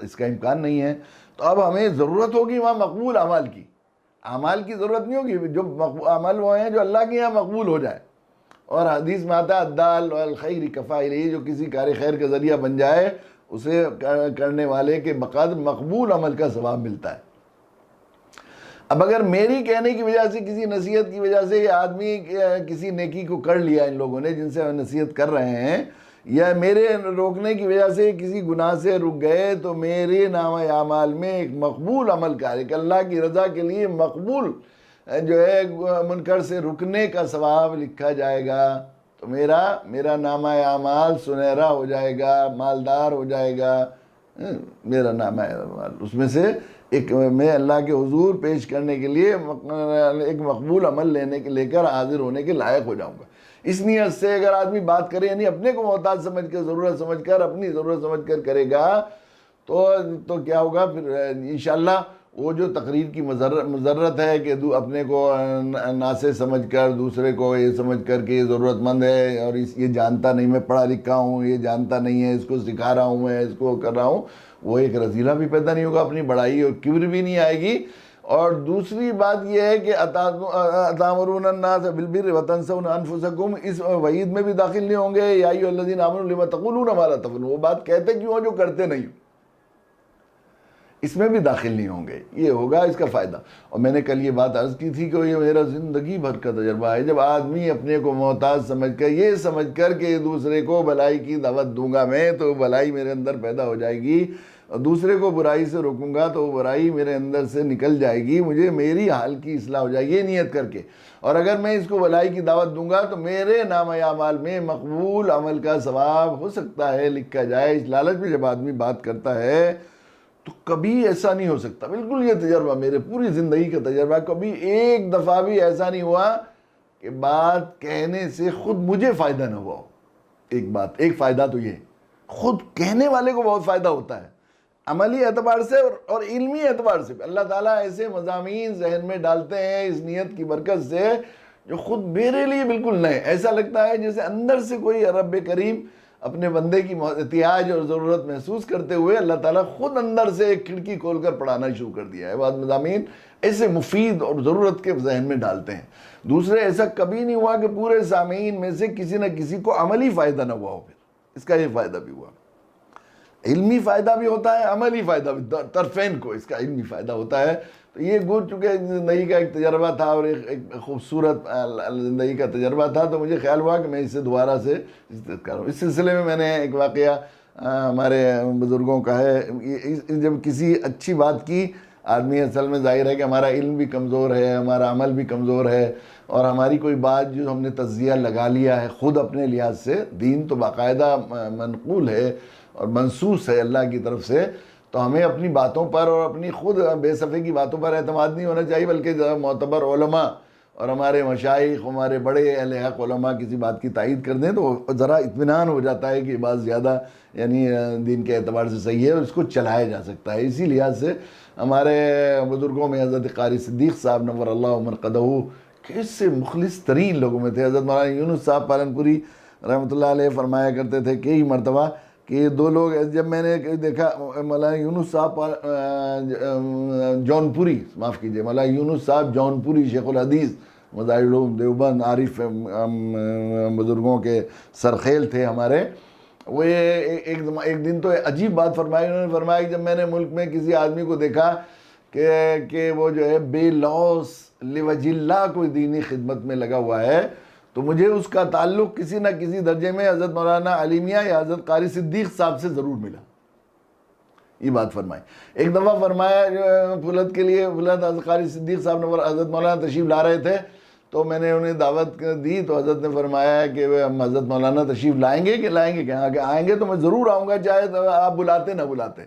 اس کا امکان نہیں ہے۔ تو اب ہمیں ضرورت ہوگی وہاں مقبول اعمال کی، اعمال کی ضرورت نہیں ہوگی، جو عمل وہ ہیں جو اللہ کے یہاں مقبول ہو جائے۔ اور حدیث میں آتا ہے الدال الخیر کفاعلہ، جو کسی کار خیر کا ذریعہ بن جائے اسے کرنے والے کے بقدر مقبول عمل کا ثواب ملتا ہے۔ اب اگر میری کہنے کی وجہ سے، کسی نصیحت کی وجہ سے یہ آدمی کسی نیکی کو کر لیا ان لوگوں نے جن سے ہم نصیحت کر رہے ہیں، یا میرے روکنے کی وجہ سے کسی گناہ سے رک گئے، تو میرے نامہ اعمال میں ایک مقبول عمل کا، ایک اللہ کی رضا کے لیے مقبول جو ہے منکر سے رکنے کا ثواب لکھا جائے گا۔ تو میرا نامہ اعمال سنہرا ہو جائے گا، مالدار ہو جائے گا، میرا نامہ اعمال اس میں سے ایک میں اللہ کے حضور پیش کرنے کے لیے ایک مقبول عمل لے کر حاضر ہونے کے لائق ہو جاؤں گا۔ اس نیت سے اگر آدمی بات کرے، یعنی اپنے کو محتاج سمجھ کر، ضرورت سمجھ کر، اپنی ضرورت سمجھ کر کرے گا تو کیا ہوگا پھر انشاءاللہ وہ جو تقریر کی مضرت ہے کہ اپنے کو ناسے سمجھ کر، دوسرے کو یہ سمجھ کر کہ یہ ضرورت مند ہے اور یہ جانتا نہیں، میں پڑھا لکھا ہوں، یہ جانتا نہیں ہے، اس کو سکھا رہا ہوں، میں اس کو کر رہا ہوں، وہ ایک رذیلہ بھی پیدا نہیں ہوگا، اپنی بڑائی اور کبر بھی نہیں آئے گی۔ اور دوسری بات یہ ہے کہ اتامرون الناس بالبر وتنسون انفسکم، اس وعید میں بھی داخل نہیں ہوں گے، یا ایھا الذین آمنوا لم تقولون ما لا تفعلون، وہ بات کہتے کیوں ہو جو کرتے نہیں ہو، اس میں بھی داخل نہیں ہوں گے۔ یہ ہوگا اس کا فائدہ۔ اور میں نے کل یہ بات عرض کی تھی کہ یہ میرا زندگی بھر کا تجربہ ہے، جب آدمی اپنے کو محتاج سمجھ کر، یہ سمجھ کر کہ دوسرے کو بھلائی کی دعوت دوں گا میں تو بھلائی میرے اندر پیدا ہو جائے گی، اور دوسرے کو برائی سے روکوں گا تو وہ برائی میرے اندر سے نکل جائے گی، مجھے میری حال کی اصلاح ہو جائے گی، یہ نیت کر کے۔ اور اگر میں اس کو بھلائی کی دعوت دوں گا تو میرے نامہ اعمال میں مقبول عمل کا ثواب ہو سکتا ہے لکھا جائے۔ اس لالچ میں جب آدمی بات کرتا ہے تو کبھی ایسا نہیں ہو سکتا۔ بالکل یہ تجربہ میرے پوری زندگی کا تجربہ، کبھی ایک دفعہ بھی ایسا نہیں ہوا کہ بات کہنے سے خود مجھے فائدہ نہ ہوا ہو۔ ایک فائدہ تو یہ خود کہنے والے کو بہت فائدہ ہوتا ہے، عملی اعتبار سے اور علمی اعتبار سے۔ اللہ تعالیٰ ایسے مضامین ذہن میں ڈالتے ہیں اس نیت کی برکت سے جو خود میرے لیے بالکل نئے، ایسا لگتا ہے جیسے اندر سے کوئی رب کریم اپنے بندے کی احتیاج اور ضرورت محسوس کرتے ہوئے اللہ تعالیٰ خود اندر سے ایک کھڑکی کھول کر پڑھانا شروع کر دیا ہے۔ بعض مضامین ایسے مفید اور ضرورت کے ذہن میں ڈالتے ہیں۔ دوسرے ایسا کبھی نہیں ہوا کہ پورے سامعین میں سے کسی نہ کسی کو عملی فائدہ نہ ہوا ہو، پھر اس کا یہ فائدہ بھی ہوا۔ علمی فائدہ بھی ہوتا ہے، عملی فائدہ بھی، طرفین کو اس کا علمی فائدہ ہوتا ہے. تو یہ گزر چکے زندگی کا ایک تجربہ تھا اور ایک خوبصورت زندگی کا تجربہ تھا، تو مجھے خیال ہوا کہ میں اسے دوبارہ سے کروں. اس سلسلے میں نے ایک واقعہ ہمارے بزرگوں کا ہے. جب کسی اچھی بات کی آدمی، اصل میں ظاہر ہے کہ ہمارا علم بھی کمزور ہے، ہمارا عمل بھی کمزور ہے، اور ہماری کوئی بات جو ہم نے تجزیہ لگا لیا ہے خود اپنے لحاظ سے، دین تو باقاعدہ منقول ہے اور منصوص ہے اللہ کی طرف سے، تو ہمیں اپنی باتوں پر اور اپنی خود بے صفے کی باتوں پر اعتماد نہیں ہونا چاہیے، بلکہ معتبر علماء اور ہمارے مشائخ، ہمارے بڑے اہل حق علماء کسی بات کی تائید کر دیں تو ذرا اطمینان ہو جاتا ہے کہ یہ بات زیادہ یعنی دین کے اعتبار سے صحیح ہے اور اس کو چلایا جا سکتا ہے. اسی لحاظ سے ہمارے بزرگوں میں حضرت قاری صدیق صاحب نور اللہ مرقدہ کیسے مخلص ترین لوگوں میں تھے. حضرت مولانا یونس صاحب پالن پوری رحمۃ اللہ علیہ فرمایا کرتے تھے کئی مرتبہ کہ دو لوگ، جب میں نے دیکھا مولانا یونس صاحب جون پوری، معاف کیجئے، مولانا یونس صاحب جون پوری شیخ الحدیث مظاہر العلوم دیوبند، عارف بزرگوں کے سرخیل تھے ہمارے. وہ ایک دن تو عجیب بات فرمائی، انہوں نے فرمایا کہ جب میں نے ملک میں کسی آدمی کو دیکھا کہ وہ جو ہے بے لوث لوجہ اللہ کوئی دینی خدمت میں لگا ہوا ہے، تو مجھے اس کا تعلق کسی نہ کسی درجے میں حضرت مولانا علیمیہ یا حضرت قاری صدیق صاحب سے ضرور ملا. یہ بات فرمائی. ایک دفعہ فرمایا فلت کے لیے، فلت حضرت قاری صدیق صاحب نے حضرت مولانا تشریف لا رہے تھے، تو میں نے انہیں دعوت دی، تو حضرت نے فرمایا کہ ہم حضرت مولانا تشریف لائیں گے کہ لائیں گے، کہ آئیں گے تو میں ضرور آؤں گا، چاہے آپ بلاتے نہ بلاتے.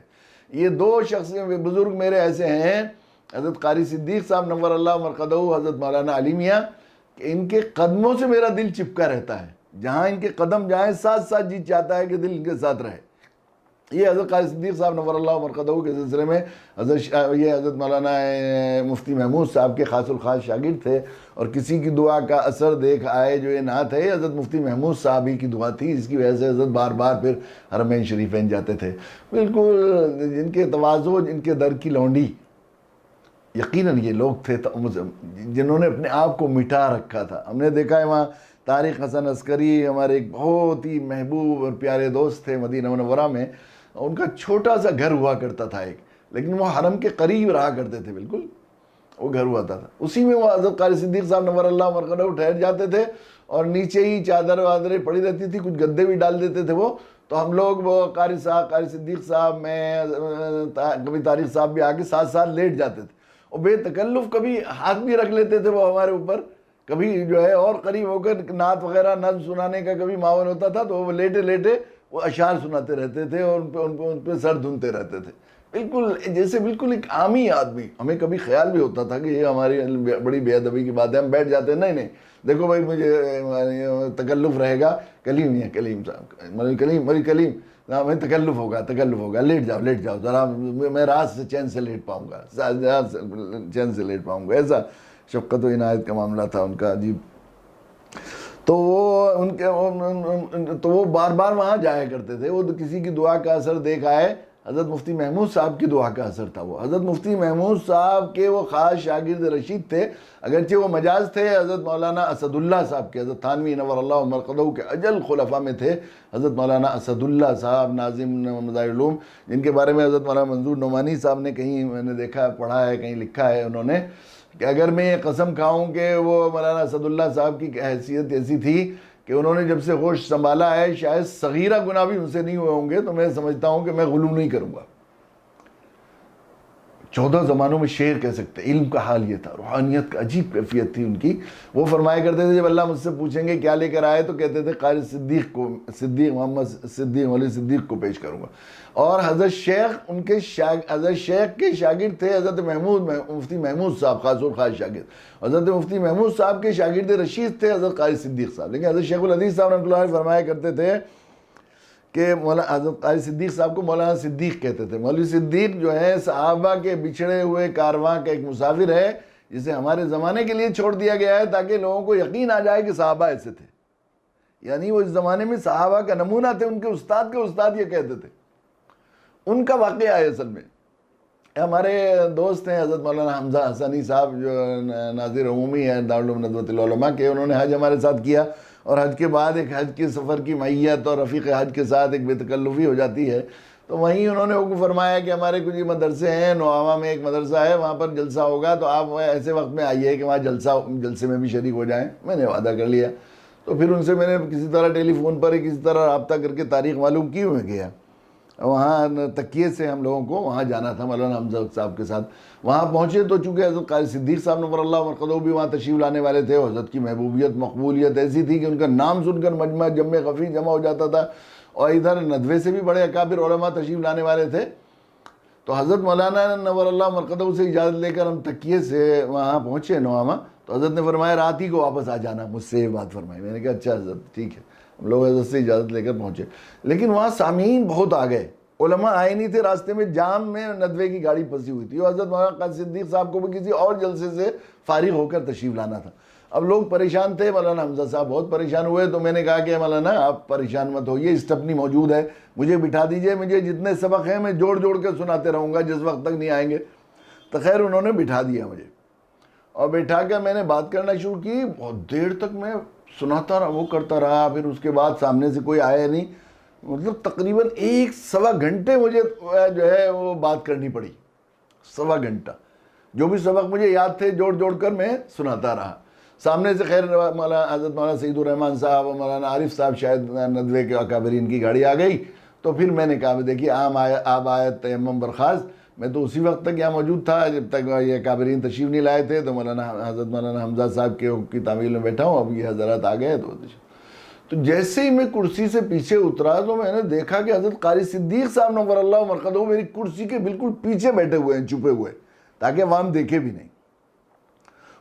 یہ دو شخص بزرگ میرے ایسے ہیں، حضرت قاری صدیق صاحب نور اللہ مرقدہ، حضرت مولانا علیمیہ، کہ ان کے قدموں سے میرا دل چپکا رہتا ہے، جہاں ان کے قدم جائیں ساتھ ساتھ جی چاہتا ہے کہ دل ان کے ساتھ رہے. یہ حضرت قاری صدیق صاحب نور اللہ مرقدہ کے سلسلے میں یہ حضرت مولانا مفتی محمود صاحب کے خاص الخاص شاگرد تھے، اور کسی کی دعا کا اثر دیکھ آئے جو یہ نعت ہے، حضرت مفتی محمود صاحب ہی کی دعا تھی، جس کی وجہ سے حضرت بار بار پھر حرمین شریفین جاتے تھے. بالکل جن کے تواضع، جن کے در کی لونڈی، یقیناً یہ لوگ تھے جنہوں نے اپنے آپ کو مٹا رکھا تھا. ہم نے دیکھا ہے وہاں طارق حسن عسکری ہمارے ایک بہت ہی محبوب اور پیارے دوست تھے مدینہ منورہ میں، ان کا چھوٹا سا گھر ہوا کرتا تھا ایک، لیکن وہ حرم کے قریب رہا کرتے تھے، بالکل وہ گھر ہوا تھا، اسی میں وہ حضرت قاری صدیق صاحب نور اللہ مرقدہ ٹھہر جاتے تھے، اور نیچے ہی چادر وادریں پڑی رہتی تھی، کچھ گدے بھی ڈال دیتے تھے وہ. تو ہم لوگ وہ قاری صدیق صاحب میں کبھی طارق صاحب بھی آ کے ساتھ ساتھ لیٹ جاتے تھے، اور بے تکلف کبھی ہاتھ بھی رکھ لیتے تھے وہ ہمارے اوپر، کبھی جو ہے اور قریب ہو کر نعت وغیرہ نظم سنانے کا کبھی معاون ہوتا تھا تو وہ لیٹے لیٹے وہ اشعار سناتے رہتے تھے اور ان پہ سر دھنتے رہتے تھے، بالکل جیسے بالکل ایک عامی آدمی. ہمیں کبھی خیال بھی ہوتا تھا کہ یہ ہماری بڑی بے ادبی کی بات ہے، ہم بیٹھ جاتے ہیں، نہیں دیکھو بھائی مجھے تکلف رہے گا، کلیم ہے کلیم صاحب، مری کلیم ہمیں تکلف ہوگا، لیٹ جاؤ ذرا، میں رات سے چین سے لیٹ پاؤں گا، ایسا شفقت و عنایت کا معاملہ تھا ان کا عجیب. تو وہ بار بار وہاں جایا کرتے تھے. وہ کسی کی دعا کا اثر دیکھ آئے، حضرت مفتی محمود صاحب کی دعا کا اثر تھا. وہ حضرت مفتی محمود صاحب کے وہ خاص شاگرد رشید تھے، اگرچہ وہ مجاز تھے حضرت مولانا اسد اللہ صاحب کے، حضرت تھانوی نور اللہ مرقدہ کے اجل خلفاء میں تھے حضرت مولانا اسد اللہ صاحب ناظم مظاہر العلوم، جن کے بارے میں حضرت مولانا منظور نعمانی صاحب نے کہیں میں نے دیکھا پڑھا ہے، کہیں لکھا ہے انہوں نے کہ اگر میں یہ قسم کھاؤں کہ وہ مولانا اسد اللہ صاحب کی حیثیت ایسی تھی کہ انہوں نے جب سے ہوش سنبھالا ہے شاید صغیرہ گناہ بھی ان سے نہیں ہوئے ہوں گے، تو میں سمجھتا ہوں کہ میں غلو نہیں کروں گا. 14 زمانوں میں شعر کہہ سکتے. علم کا حال یہ تھا، روحانیت کا عجیب کیفیت تھی ان کی. وہ فرمایا کرتے تھے جب اللہ مجھ سے پوچھیں گے کیا لے کر آئے تو کہتے تھے قاری صدیق محمد صدیق ولی صدیق کو پیش کروں گا. اور حضرت شیخ کے شاگرد تھے حضرت مفتی محمود صاحب، خاص الخاص شاگرد. حضرت مفتی محمود صاحب کے شاگرد رشید تھے حضرت قاری صدیق صاحب. لیکن حضرت شیخ الحدیث صاحب رحمۃ اللہ علیہ فرمایا کرتے تھے کہ حضرت قاری صدیق صاحب کو مولانا صدیق کہتے تھے. مولوی صدیق جو ہے صحابہ کے بچھڑے ہوئے کارواں کا ایک مسافر ہے، جسے ہمارے زمانے کے لیے چھوڑ دیا گیا ہے تاکہ لوگوں کو یقین آ جائے کہ صحابہ ایسے تھے. یعنی وہ اس زمانے میں صحابہ کا نمونہ تھے، ان کے استاد یہ کہتے تھے. ان کا واقعہ ہے اصل میں. ہمارے دوست ہیں حضرت مولانا حمزہ حسنی صاحب جو ناظر عمومی ہیں دارالعلوم ندوۃ العلماء کے، انہوں نے حج ہمارے ساتھ کیا، اور حج کے بعد ایک حج کے سفر کی معیت اور رفیق حج کے ساتھ ایک بے تکلفی ہو جاتی ہے. تو وہیں انہوں نے حکم فرمایا کہ ہمارے کچھ مدرسے ہیں، نوآما میں ایک مدرسہ ہے، وہاں پر جلسہ ہوگا تو آپ ایسے وقت میں آئیے کہ وہاں جلسے میں بھی شریک ہو جائیں۔ میں نے وعدہ کر لیا، تو پھر ان سے میں نے کسی طرح ٹیلی فون پر کسی طرح رابطہ کر کے تاریخ معلوم کی، میں گیا وہاں تکیے سے ہم لوگوں کو وہاں جانا تھا مولانا حمزہ صاحب کے ساتھ۔ وہاں پہنچے تو چونکہ حضرت قاری صدیق صاحب نور اللہ مرقدہ بھی وہاں تشریف لانے والے تھے، حضرت کی محبوبیت مقبولیت ایسی تھی کہ ان کا نام سن کر مجمع جمع خفی جمع ہو جاتا تھا، اور ادھر ندوے سے بھی بڑے اکابر علماء تشریف لانے والے تھے۔ تو حضرت مولانا نور اللہ مرقدہ سے اجازت لے کر ہم تکیے سے وہاں پہنچے نوآما، تو حضرت نے فرمایا رات ہی کو واپس آ جانا، مجھ سے یہ بات فرمائی۔ میں نے کہا اچھا حضرت ٹھیک ہے۔ ہم لوگ حضرت سے اجازت لے کر پہنچے، لیکن وہاں سامعین بہت آ گئے، علماء آئے نہیں تھے، راستے میں جام میں ندوے کی گاڑی پھنسی ہوئی تھی، اور حضرت مولانا قاری صدیق صاحب کو بھی کسی اور جلسے سے فارغ ہو کر تشریف لانا تھا۔ اب لوگ پریشان تھے، مولانا حمزہ صاحب بہت پریشان ہوئے، تو میں نے کہا کہ مولانا آپ پریشان مت ہوئیے، اسٹپنی موجود ہے، مجھے بٹھا دیجئے، مجھے جتنے سبق ہیں میں جوڑ جوڑ کے سناتے رہوں گا جس وقت تک نہیں آئیں گے۔ تو خیر انہوں نے بٹھا دیا مجھے، اور بٹھا کر میں نے بات کرنا شروع کی، بہت دیر تک میں سناتا رہا، وہ کرتا رہا، پھر اس کے بعد سامنے سے کوئی آیا نہیں، مطلب تقریباً 1-1.25 گھنٹے مجھے جو ہے وہ بات کرنی پڑی، 1.25 گھنٹہ، جو بھی سبق مجھے یاد تھے جوڑ جوڑ کر میں سناتا رہا۔ سامنے سے خیر مولانا حضرت مولانا سعید الرحمن صاحب اور مولانا عارف صاحب شاید ندوے کے اکابرین کی گاڑی آ گئی، تو پھر میں نے کہا دیکھیے آب آیت تیمم برخاست، میں تو اسی وقت تک یہاں موجود تھا جب تک یہ اکابرین تشریف نہیں لائے تھے، تو حضرت مولانا حمزہ صاحب کی تعمیل میں بیٹھا ہوں، اب یہ حضرات آ گئے تو جیسے ہی میں کرسی سے پیچھے اترا تو میں نے دیکھا کہ حضرت قاری صدیق صاحب نور اللہ مرقدہ میری کرسی کے بالکل پیچھے بیٹھے ہوئے ہیں، چھپے ہوئے، تاکہ عوام دیکھے بھی نہیں۔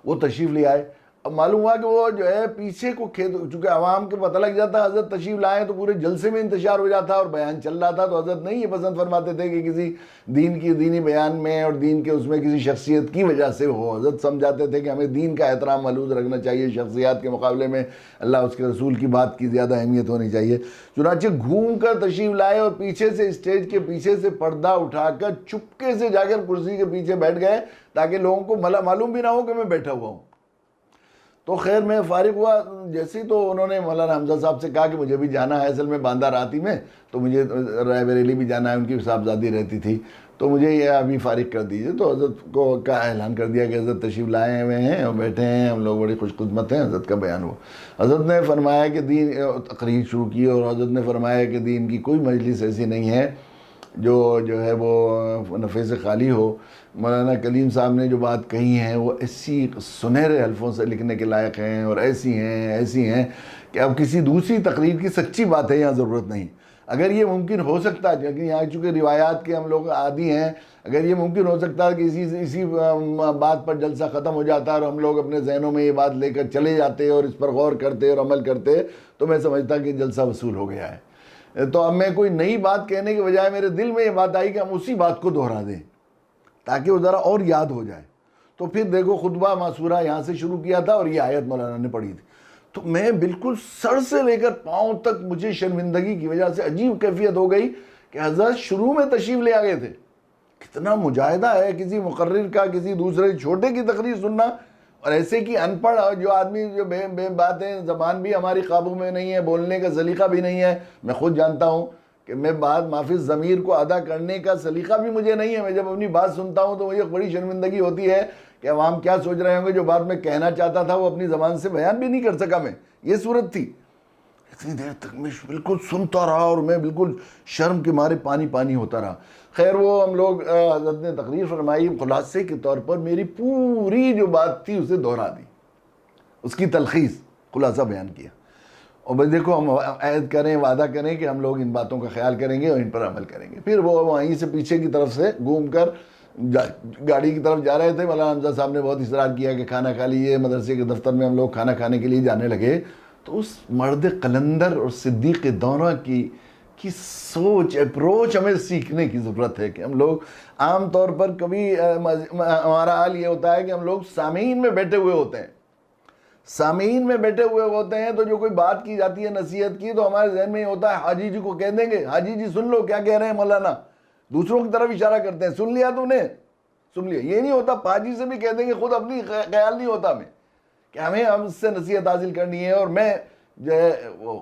وہ تشریف لے آئے، اب معلوم ہوا کہ وہ جو ہے پیچھے کو چونکہ عوام کو پتہ لگ جاتا حضرت تشریف لائے تو پورے جلسے میں انتشار ہو جاتا اور بیان چل رہا تھا، تو حضرت نہیں یہ پسند فرماتے تھے کہ کسی دینی بیان میں اور دین کے اس میں کسی شخصیت کی وجہ سے ہو۔ حضرت سمجھاتے تھے کہ ہمیں دین کا احترام ملحوظ رکھنا چاہیے، شخصیات کے مقابلے میں اللہ اس کے رسول کی بات کی زیادہ اہمیت ہونی چاہیے۔ چنانچہ گھوم کر تشریف لائے اور پیچھے سے اسٹیج کے پیچھے سے پردہ اٹھا کر چپکے سے جا کر کرسی کے پیچھے بیٹھ گئے، تاکہ لوگوں کو معلوم بھی نہ ہو کہ میں بیٹھا ہوا ہوں۔ تو خیر میں فارغ ہوا جیسے ہی، تو انہوں نے مولانا حمزہ صاحب سے کہا کہ مجھے بھی جانا ہے، اصل میں باندہ راتی میں، تو مجھے رائے بریلی بھی جانا ہے، ان کی صاحبزادی رہتی تھی، تو مجھے یہ ابھی فارغ کر دیجئے۔ تو حضرت کو کا اعلان کر دیا کہ حضرت تشریف لائے ہوئے ہیں اور بیٹھے ہیں، ہم لوگ بڑی خوش قسمت ہیں۔ حضرت کا بیان ہوا، حضرت نے فرمایا کہ دین تقریر شروع کی، اور حضرت نے فرمایا کہ دین کی کوئی مجلس ایسی نہیں ہے جو ہے وہ نفع سے خالی ہو۔ مولانا کلیم صاحب نے جو بات کہی ہیں وہ ایسی سنہرے الفاظوں سے لکھنے کے لائق ہیں، اور ایسی ہیں کہ اب کسی دوسری تقریر کی سچی بات ہے یہاں ضرورت نہیں۔ اگر یہ ممکن ہو سکتا ہے، لیکن یہاں چونکہ روایات کے ہم لوگ عادی ہیں، اگر یہ ممکن ہو سکتا ہے کہ اسی بات پر جلسہ ختم ہو جاتا اور ہم لوگ اپنے ذہنوں میں یہ بات لے کر چلے جاتے اور اس پر غور کرتے اور عمل کرتے، تو میں سمجھتا کہ جلسہ وصول ہو گیا ہے۔ تو اب میں کوئی نئی بات کہنے کے بجائے میرے دل میں یہ بات آئی کہ ہم اسی بات کو دہرا دیں تاکہ وہ ذرا اور یاد ہو جائے۔ تو پھر دیکھو خطبہ معصورہ یہاں سے شروع کیا تھا اور یہ آیت مولانا نے پڑھی تھی، تو میں بالکل سر سے لے کر پاؤں تک مجھے شرمندگی کی وجہ سے عجیب کیفیت ہو گئی کہ حضرت شروع میں تشریف لے آ گئے تھے۔ کتنا مجاہدہ ہے کسی مقرر کا کسی دوسرے چھوٹے کی تقریر سننا، اور ایسے کی ان پڑھ جو آدمی جو بے باتیں، زبان بھی ہماری قابو میں نہیں ہے، بولنے کا سلیقہ بھی نہیں ہے، میں خود جانتا ہوں کہ میں بات مافی ضمیر کو ادا کرنے کا سلیقہ بھی مجھے نہیں ہے۔ میں جب اپنی بات سنتا ہوں تو مجھے بڑی شرمندگی ہوتی ہے کہ عوام کیا سوچ رہے ہوں گے، جو بات میں کہنا چاہتا تھا وہ اپنی زبان سے بیان بھی نہیں کر سکا میں، یہ صورت تھی۔ اتنی دیر تک میں بالکل سنتا رہا اور میں بالکل شرم کے مارے پانی ہوتا رہا۔ خیر وہ ہم لوگ حضرت نے تقریر فرمائی، خلاصے کے طور پر میری پوری جو بات تھی اسے دہرا دی، اس کی تلخیص خلاصہ بیان کیا، اور بس دیکھو ہم عہد کریں، وعدہ کریں کہ ہم لوگ ان باتوں کا خیال کریں گے اور ان پر عمل کریں گے۔ پھر وہ وہیں سے پیچھے کی طرف سے گھوم کر گاڑی کی طرف جا رہے تھے، مولانا حمزہ صاحب نے بہت اصرار کیا کہ کھانا کھا لیجیے۔ مدرسے کے دفتر میں ہم لوگ کھانا کھانے کے لیے جانے لگے، تو اس مرد قلندر اور صدیق دونہ کی سوچ اپروچ ہمیں سیکھنے کی ضرورت ہے کہ ہم لوگ عام طور پر کبھی ہمارا حال یہ ہوتا ہے کہ ہم لوگ سامعین میں بیٹھے ہوئے ہوتے ہیں، سامعین میں بیٹھے ہوئے ہوتے ہیں، تو جو کوئی بات کی جاتی ہے نصیحت کی تو ہمارے ذہن میں یہ ہوتا ہے حاجی جی کو کہہ دیں گے، حاجی جی سن لو کیا کہہ رہے ہیں مولانا، دوسروں کی طرف اشارہ کرتے ہیں، سن لیا تم نے، سن لیا۔ یہ نہیں ہوتا پاجی سے بھی کہہ دیں گے، خود اپنی خیال نہیں ہوتا ہمیں کہ ہم اس سے نصیحت حاصل کرنی ہے، اور میں جو ہے وہ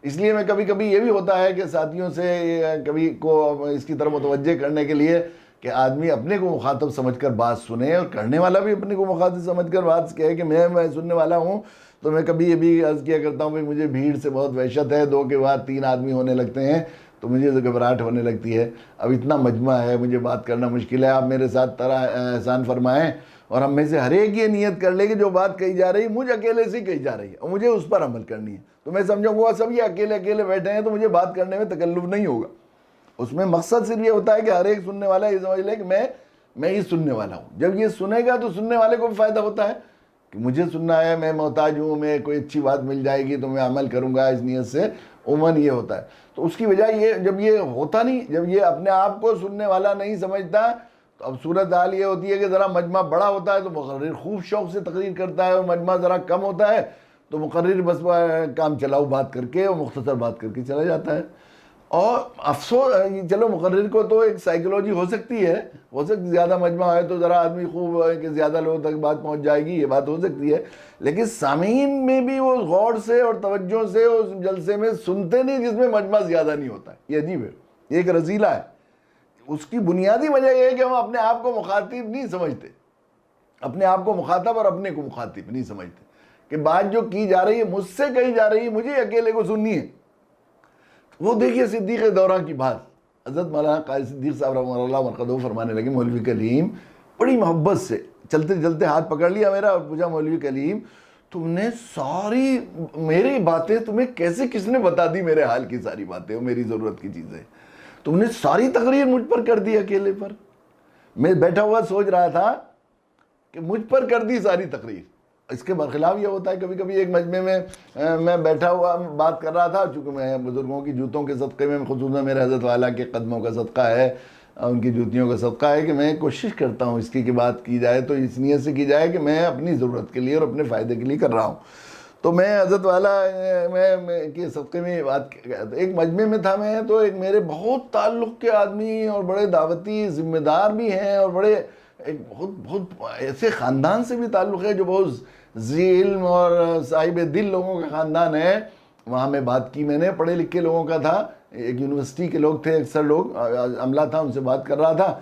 اس لیے میں کبھی کبھی یہ بھی ہوتا ہے کہ ساتھیوں سے کبھی کو اس کی طرف متوجہ کرنے کے لیے کہ آدمی اپنے کو مخاطب سمجھ کر بات سنے، اور کرنے والا بھی اپنے کو مخاطب سمجھ کر بات کہے کہ میں سننے والا ہوں. تو میں کبھی یہ بھی عرض کیا کرتا ہوں کہ مجھے بھیڑ سے بہت وحشت ہے، 2 کے بعد 3 آدمی ہونے لگتے ہیں تو مجھے گھبراہٹ ہونے لگتی ہے. اب اتنا مجمع ہے، مجھے بات کرنا مشکل ہے. آپ میرے ساتھ احسان فرمائیں اور ہم میں سے ہر ایک یہ نیت کر لے کہ جو بات کہی جا رہی مجھ اکیلے سے کہی جا رہی ہے اور مجھے اس پر عمل کرنی ہے. تو میں سمجھوں گا سب یہ اکیلے اکیلے بیٹھے ہیں تو مجھے بات کرنے میں تکلف نہیں ہوگا. اس میں مقصد صرف یہ ہوتا ہے کہ ہر ایک سننے والا یہ سمجھ لے کہ میں ہی سننے والا ہوں. جب یہ سنے گا تو سننے والے کو بھی فائدہ ہوتا ہے کہ مجھے سننا ہے، میں محتاج ہوں، میں کوئی اچھی بات مل جائے گی تو میں عمل کروں گا اس نیت سے. عموماً یہ ہوتا ہے. تو اس کی وجہ یہ جب یہ ہوتا نہیں، جب یہ اپنے آپ کو سننے والا نہیں سمجھتا، تو اب صورتحال یہ ہوتی ہے کہ ذرا مجمع بڑا ہوتا ہے تو مقرر خوب شوق سے تقریر کرتا ہے، اور مجمع ذرا کم ہوتا ہے تو مقرر بس کام چلاؤ بات کر کے اور مختصر بات کر کے چلا جاتا ہے. اور افسوس، چلو مقرر کو تو ایک سائیکلوجی ہو سکتی ہے، زیادہ مجمع ہے تو ذرا آدمی خوب کہ زیادہ لوگوں تک بات پہنچ جائے گی، یہ بات ہو سکتی ہے. لیکن سامعین میں بھی وہ غور سے اور توجہ سے اس جلسے میں سنتے نہیں جس میں مجمع زیادہ نہیں ہوتا ہے. یہ عجیب ہے، یہ ایک رذیلہ ہے. اس کی بنیادی وجہ یہ ہے کہ ہم اپنے آپ کو مخاطب نہیں سمجھتے، اپنے آپ کو مخاطب اور اپنے کو مخاطب نہیں سمجھتے کہ بات جو کی جا رہی ہے مجھ سے کہی جا رہی ہے، مجھے اکیلے کو سننی ہے. وہ دیکھیے صدیق دورہ کی بات، حضرت مولانا قاری صدیق صاحب رحمہ اللہ مرقدہ فرمانے لگے مولوی کلیم بڑی محبت سے چلتے چلتے ہاتھ پکڑ لیا میرا اور پوچھا مولوی کلیم تم نے ساری میری باتیں تمہیں کیسے کس نے بتا دی، میرے حال کی ساری باتیں اور میری ضرورت کی چیزیں تم نے ساری تقریر مجھ پر کر دی اکیلے پر. میں بیٹھا ہوا سوچ رہا تھا کہ مجھ پر کر دی ساری تقریر. اس کے برخلاف یہ ہوتا ہے کبھی کبھی ایک مجمع میں بیٹھا ہوا بات کر رہا تھا، چونکہ میں بزرگوں کی جوتوں کے صدقے میں خصوصاً میرے حضرت والا کے قدموں کا صدقہ ہے، ان کی جوتیوں کا صدقہ ہے کہ میں کوشش کرتا ہوں اس کی کہ بات کی جائے تو اس نیت سے کی جائے کہ میں اپنی ضرورت کے لیے اور اپنے فائدے کے لیے کر رہا ہوں. تو میں حضرت والا میں کے صدقے میں بات ایک مجمع میں تھا میں، تو ایک میرے بہت تعلق کے آدمی اور بڑے دعوتی ذمہ دار بھی ہیں اور بڑے بہت ایسے خاندان سے بھی تعلق ہے جو بہت ذی علم اور صاحب دل لوگوں کا خاندان ہے. وہاں میں بات کی، میں نے پڑھے لکھے لوگوں کا تھا، ایک یونیورسٹی کے لوگ تھے، اکثر لوگ عملہ تھا، ان سے بات کر رہا تھا.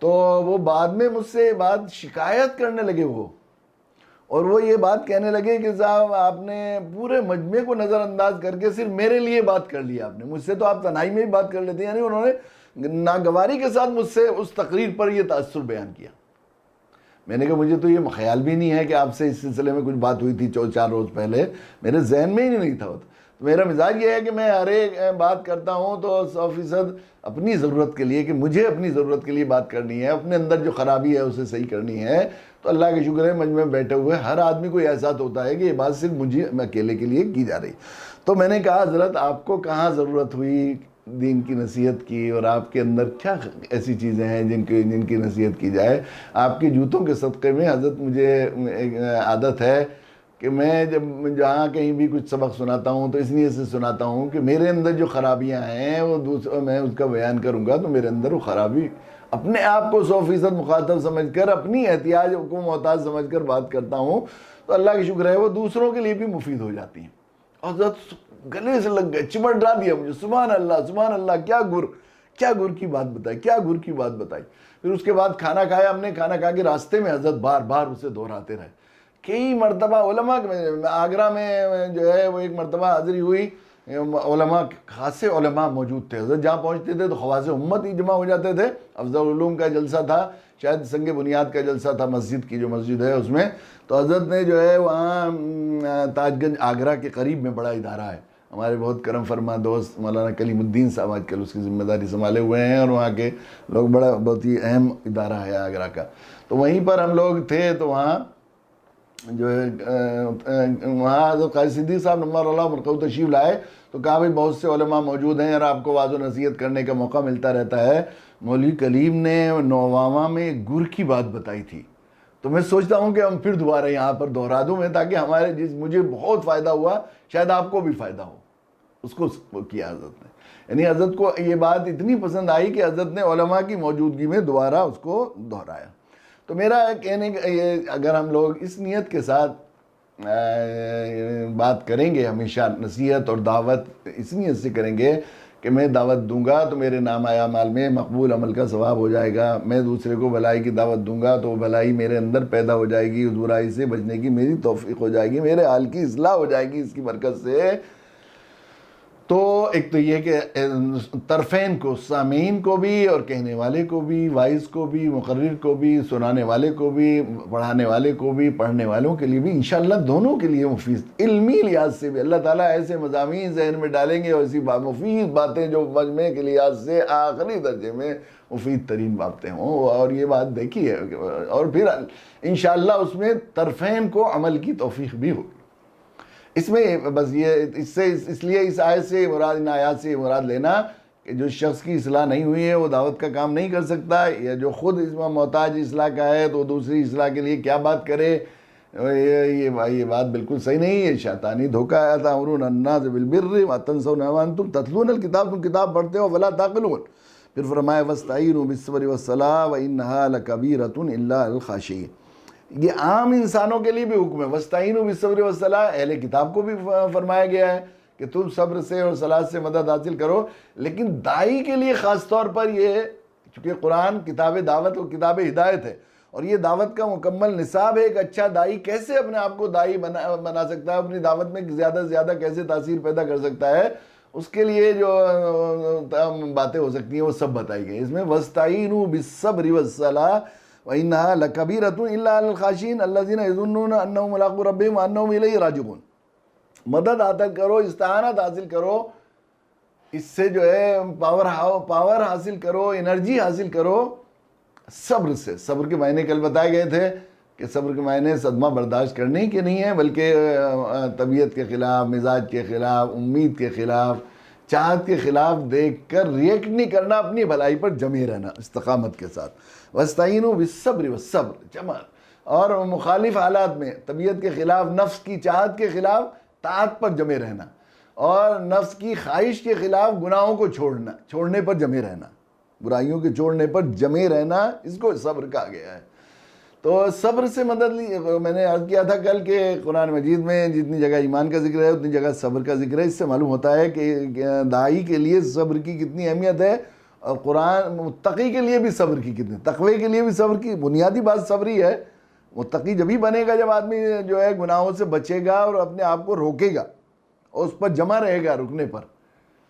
تو وہ بعد میں مجھ سے بات شکایت کرنے لگے وہ، اور وہ یہ بات کہنے لگے کہ صاحب آپ نے پورے مجمع کو نظر انداز کر کے صرف میرے لیے بات کر لیا آپ نے، مجھ سے تو آپ تنہائی میں ہی بات کر لیتے ہیں. یعنی انہوں نے ناگواری کے ساتھ مجھ سے اس تقریر پر یہ تأثر بیان کیا. میں نے کہا مجھے تو یہ خیال بھی نہیں ہے کہ آپ سے اس سلسلے میں کچھ بات ہوئی تھی 4 روز پہلے، میرے ذہن میں ہی نہیں تھا. تو میرا مزاج یہ ہے کہ میں ہر ایک بات کرتا ہوں تو 100% اپنی ضرورت کے لیے، کہ مجھے اپنی ضرورت کے لیے بات کرنی ہے، اپنے اندر جو خرابی ہے اسے صحیح کرنی ہے. تو اللہ کا شکر ہے مجمع میں بیٹھے ہوئے ہر آدمی کو یہ احساس ہوتا ہے کہ یہ بات صرف مجھے اکیلے کے لیے کی جا رہی. تو میں نے کہا حضرت آپ کو کہاں ضرورت ہوئی دین کی نصیحت کی، اور آپ کے اندر کیا ایسی چیزیں ہیں جن کی نصیحت کی جائے. آپ کے جوتوں کے صدقے میں حضرت مجھے ایک عادت ہے کہ میں جب جہاں کہیں بھی کچھ سبق سناتا ہوں تو اس لیے سے سناتا ہوں کہ میرے اندر جو خرابیاں ہیں وہ میں اس کا بیان کروں گا تو میرے اندر وہ خرابی اپنے آپ کو 100% مخاطب سمجھ کر، اپنی احتیاج کو محتاج سمجھ کر بات کرتا ہوں تو اللہ کا شکر ہے وہ دوسروں کے لیے بھی مفید ہو جاتی ہیں. اور حضرت گلے سے لگ گئے، چمٹ ڈال دیا مجھے، سبحان اللہ سبحان اللہ، کیا گر کی بات بتائی، کیا گر کی بات بتائی. پھر اس کے بعد کھانا کھایا ہم نے، کھانا کھا کے راستے میں حضرت بار بار اسے دہراتے رہے. کئی مرتبہ علماء آگرہ میں جو ہے وہ ایک مرتبہ حاضری ہوئی، علماء خاصے علماء موجود تھے. حضرت جہاں پہنچتے تھے تو خواص امت ہی جمع ہو جاتے تھے. افضل العلوم کا جلسہ تھا، شاید سنگ بنیاد کا جلسہ تھا مسجد کی، جو مسجد ہے اس میں. تو حضرت نے جو ہے وہاں تاج گنج آگرہ کے قریب میں بڑا ادارہ ہے، ہمارے بہت کرم فرما دوست مولانا کلیم الدین صاحب آج کل اس کی ذمہ داری سنبھالے ہوئے ہیں، اور وہاں کے لوگ بہت ہی اہم ادارہ ہے آگرہ کا. تو وہیں پر ہم لوگ تھے. تو وہاں جو ہے وہاں حضرت قاری صدیق صاحب نمّر اللہ مرقدہ تشریف لائے تو کہا بھائی بہت سے علماء موجود ہیں اور آپ کو واعظ و نصیحت کرنے کا موقع ملتا رہتا ہے. مولوی کلیم نے نوواما میں گر کی بات بتائی تھی. تو میں سوچتا ہوں کہ ہم پھر دوبارہ یہاں پر دہرا دوں میں، تاکہ مجھے بہت فائدہ ہوا، شاید آپ کو بھی فائدہ ہو. اس کو کیا حضرت نے، یعنی حضرت کو یہ بات اتنی پسند آئی کہ حضرت نے علماء کی موجودگی میں دوبارہ اس کو دہرایا. تو میرا کہنے کا یہ، اگر ہم لوگ اس نیت کے ساتھ بات کریں گے ہمیشہ نصیحت اور دعوت اس نیت سے کریں گے کہ میں دعوت دوں گا تو میرے نام اعمال میں مقبول عمل کا ثواب ہو جائے گا، میں دوسرے کو بھلائی کی دعوت دوں گا تو وہ بھلائی میرے اندر پیدا ہو جائے گی، اس برائی سے بچنے کی میری توفیق ہو جائے گی، میرے حال کی اصلاح ہو جائے گی اس کی برکت سے۔ تو ایک تو یہ کہ طرفین کو، سامعین کو بھی اور کہنے والے کو بھی، وائز کو بھی، مقرر کو بھی، سنانے والے کو بھی، پڑھانے والے کو بھی، پڑھنے والوں کے لیے بھی انشاءاللہ دونوں کے لیے مفید، علمی لحاظ سے بھی اللہ تعالیٰ ایسے مضامین ذہن میں ڈالیں گے اور ایسی مفید باتیں جو مجمع کے لحاظ سے آخری درجے میں مفید ترین باتیں ہوں، اور یہ بات دیکھی ہے، اور پھر انشاءاللہ اس میں طرفین کو عمل کی توفیق بھی ہوگی۔ اس میں بس یہ اس لیے اس آیت سے مراد، ان آیات سے مراد لینا کہ جو شخص کی اصلاح نہیں ہوئی ہے وہ دعوت کا کام نہیں کر سکتا، یا جو خود اس میں محتاج اصلاح کا ہے تو دوسری اصلاح کے لیے کیا بات کرے، یہ بات بالکل صحیح نہیں ہے، شیطانی دھوکہ ہے۔ تأمرون الناس بالبر وتنسون وانتم تتلون الکتاب، تم کتاب پڑھتے ہو ولا تعقلون۔ پھر فرمایا واستعینوا بالصبر والصلاۃ وانھا لکبیرۃ الا الخاشعین۔ یہ عام انسانوں کے لیے بھی حکم ہے، وَاسْتَعِینُوا بِالصَّبْرِ وَالصَّلَاةِ، اہل کتاب کو بھی فرمایا گیا ہے کہ تم صبر سے اور صلاۃ سے مدد حاصل کرو، لیکن داعی کے لیے خاص طور پر یہ، چونکہ قرآن کتاب دعوت و کتاب ہدایت ہے، اور یہ دعوت کا مکمل نصاب ہے۔ ایک اچھا داعی کیسے اپنے آپ کو داعی بنا سکتا ہے، اپنی دعوت میں زیادہ سے زیادہ کیسے تاثیر پیدا کر سکتا ہے، اس کے لیے جو باتیں ہو سکتی ہیں وہ سب بتائی گئی۔ اس میں وَاسْتَعِینُوا بِالصَّبْرِ وَالصَّلَاةِ وَإِنَّهَا لَكَبِيرَةٌ إِلَّا عَلَى الْخَاشِعِينَ الَّذِينَ يَظُنُّونَ أَنَّهُمْ مُلَاقُو رَبِّهِمْ وَأَنَّهُمْ إِلَيْهِ رَاجِعُونَ۔ مدد حاصل کرو، استعانت حاصل کرو، اس سے جو ہے پاور حاصل کرو، انرجی حاصل کرو صبر سے۔ صبر کے معنی کل بتائے گئے تھے کہ صبر کے معنی صدمہ برداشت کرنے کے نہیں ہیں، بلکہ طبیعت کے خلاف، مزاج کے خلاف، امید کے خلاف، چاہت کے خلاف دیکھ کر ریئیکٹ نہیں کرنا، اپنی بھلائی پر جمے رہنا استقامت کے ساتھ۔ وَاسْتَعِینُوا بِالصَّبْرِ وَالصَّبْرِ، جمع، اور مخالف حالات میں طبیعت کے خلاف، نفس کی چاہت کے خلاف طاعت پر جمے رہنا، اور نفس کی خواہش کے خلاف گناہوں کو چھوڑنے پر جمے رہنا، برائیوں کے چھوڑنے پر جمے رہنا، اس کو صبر کہا گیا ہے۔ تو صبر سے مدد لی، میں نے عرض کیا تھا کل کہ قرآن مجید میں جتنی جگہ ایمان کا ذکر ہے اتنی جگہ صبر کا ذکر ہے۔ اس سے معلوم ہوتا ہے کہ داعی کے لیے صبر کی کتنی اہمیت ہے، اور قرآن متقی کے لیے بھی صبر کی کتنی، تقوی کے لیے بھی صبر کی بنیادی بات صبر ہی ہے۔ متقی جبھی بنے گا جب آدمی جو ہے گناہوں سے بچے گا اور اپنے آپ کو روکے گا اور اس پر جمع رہے گا رکنے پر۔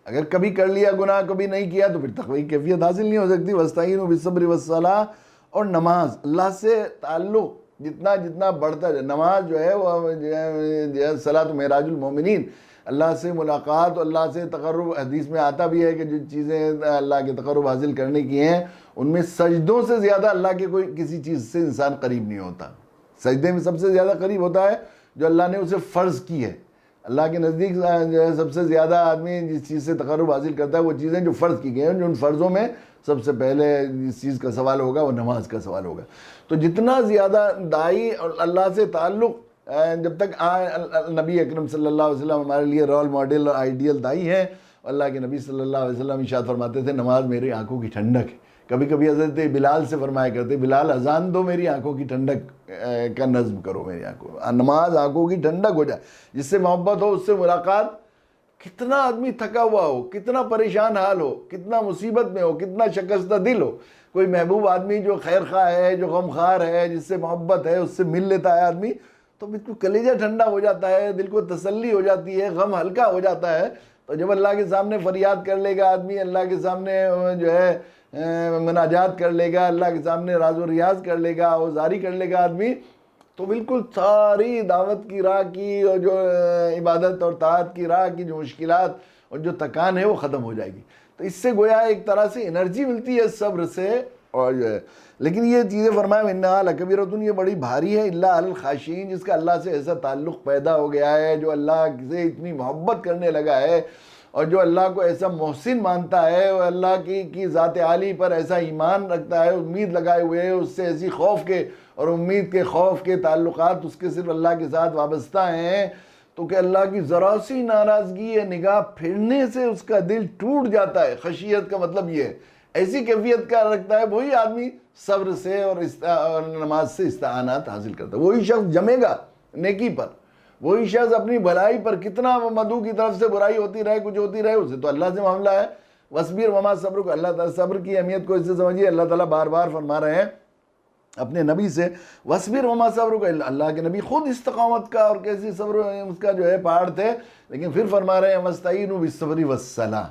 اگر کبھی کر لیا گناہ، کبھی نہیں کیا، تو پھر تقوی کی کیفیت حاصل نہیں ہو سکتی۔ وَاسْتَعِینُوا بِالصَّبْرِ وَالصَّلَاةِ، اور نماز، اللہ سے تعلق جتنا بڑھتا ہے، نماز جو ہے وہ صلاۃ معراج المومنین، اللہ سے ملاقات، اللہ سے تقرب۔ حدیث میں آتا بھی ہے کہ جو چیزیں اللہ کے تقرب حاصل کرنے کی ہیں ان میں سجدوں سے زیادہ اللہ کے کوئی کسی چیز سے انسان قریب نہیں ہوتا۔ سجدے میں سب سے زیادہ قریب ہوتا ہے جو اللہ نے اسے فرض کی ہے۔ اللہ کے نزدیک جو ہے سب سے زیادہ آدمی جس چیز سے تقرب حاصل کرتا ہے وہ چیزیں جو فرض کی گئی ہیں، جو ان فرضوں میں سب سے پہلے جس چیز کا سوال ہوگا وہ نماز کا سوال ہوگا۔ تو جتنا زیادہ داعی اور اللہ سے تعلق، جب تک نبی اکرم صلی اللہ علیہ وسلم ہمارے لیے رول ماڈل اور آئیڈیل داعی ہیں، اللہ کے نبی صلی اللہ علیہ وسلم ارشاد فرماتے تھے نماز میری آنکھوں کی ٹھنڈک ہے۔ کبھی کبھی حضرت بلال سے فرمایا کرتے، بلال اذان دو، میری آنکھوں کی ٹھنڈک کا نظم کرو، میری آنکھوں، نماز آنکھوں کی ٹھنڈک ہو جائے، جس سے محبت ہو، اس سے ملاقات۔ کتنا آدمی تھکا ہوا ہو، کتنا پریشان حال ہو، کتنا مصیبت میں ہو، کتنا شکستہ دل ہو، کوئی محبوب آدمی جو خیر خواہ ہے، جو غمخوار ہے، جس سے محبت ہے، اس سے مل لیتا ہے آدمی، تو بالکل کلیجہ ٹھنڈا ہو جاتا ہے، دل کو تسلی ہو جاتی ہے، غم ہلکا ہو جاتا ہے۔ تو جب اللہ کے سامنے فریاد کر لے گا آدمی، اللہ کے سامنے جو ہے مناجات کر لے گا، اللہ کے سامنے راز و ریاض کر لے گا، اوزاری کر لے گا آدمی، تو بالکل ساری دعوت کی راہ کی اور جو عبادت اور طاعت کی راہ کی جو مشکلات اور جو تکان ہے وہ ختم ہو جائے گی۔ تو اس سے گویا ایک طرح سے انرجی ملتی ہے صبر سے، اور جو ہے لیکن یہ چیزیں فرمایا انہا لکبیرۃ، یہ بڑی بھاری ہے، الا علی الخاشعین، جس کا اللہ سے ایسا تعلق پیدا ہو گیا ہے، جو اللہ سے اتنی محبت کرنے لگا ہے، اور جو اللہ کو ایسا محسن مانتا ہے، اور اللہ کی ذات عالی پر ایسا ایمان رکھتا ہے، امید لگائے ہوئے ہے، اس سے ایسی خوف کے اور امید کے خوف کے تعلقات اس کے صرف اللہ کے ساتھ وابستہ ہیں، تو کہ اللہ کی ذرا سی ناراضگی ہے، نگاہ پھرنے سے اس کا دل ٹوٹ جاتا ہے۔ خشیت کا مطلب یہ ہے، ایسی کیفیت کا رکھتا ہے، وہی آدمی صبر سے اور نماز سے استعانات حاصل کرتا ہے، وہی شخص جمے گا نیکی پر، وہی شخص اپنی بھلائی پر کتنا مدعو کی طرف سے برائی ہوتی رہے، کچھ ہوتی رہے، اسے تو اللہ سے معاملہ ہے۔ وَاصْبِرْ وَمَا صَبْرُكَ، اللہ تعالیٰ صبر کی اہمیت کو اس سے سمجھیے، اللہ تعالیٰ بار بار فرما رہے ہیں اپنے نبی سے وَاصْبِرْ وَمَا صَبْرُكَ، اللہ کے نبی خود استقامت کا اور کیسی صبر اس کا جو ہے پہاڑ تھے، لیکن پھر فرما رہے ہیں وَاسْتَعِينُوا بِالصَّبْرِ وَالصَّلَاةِ،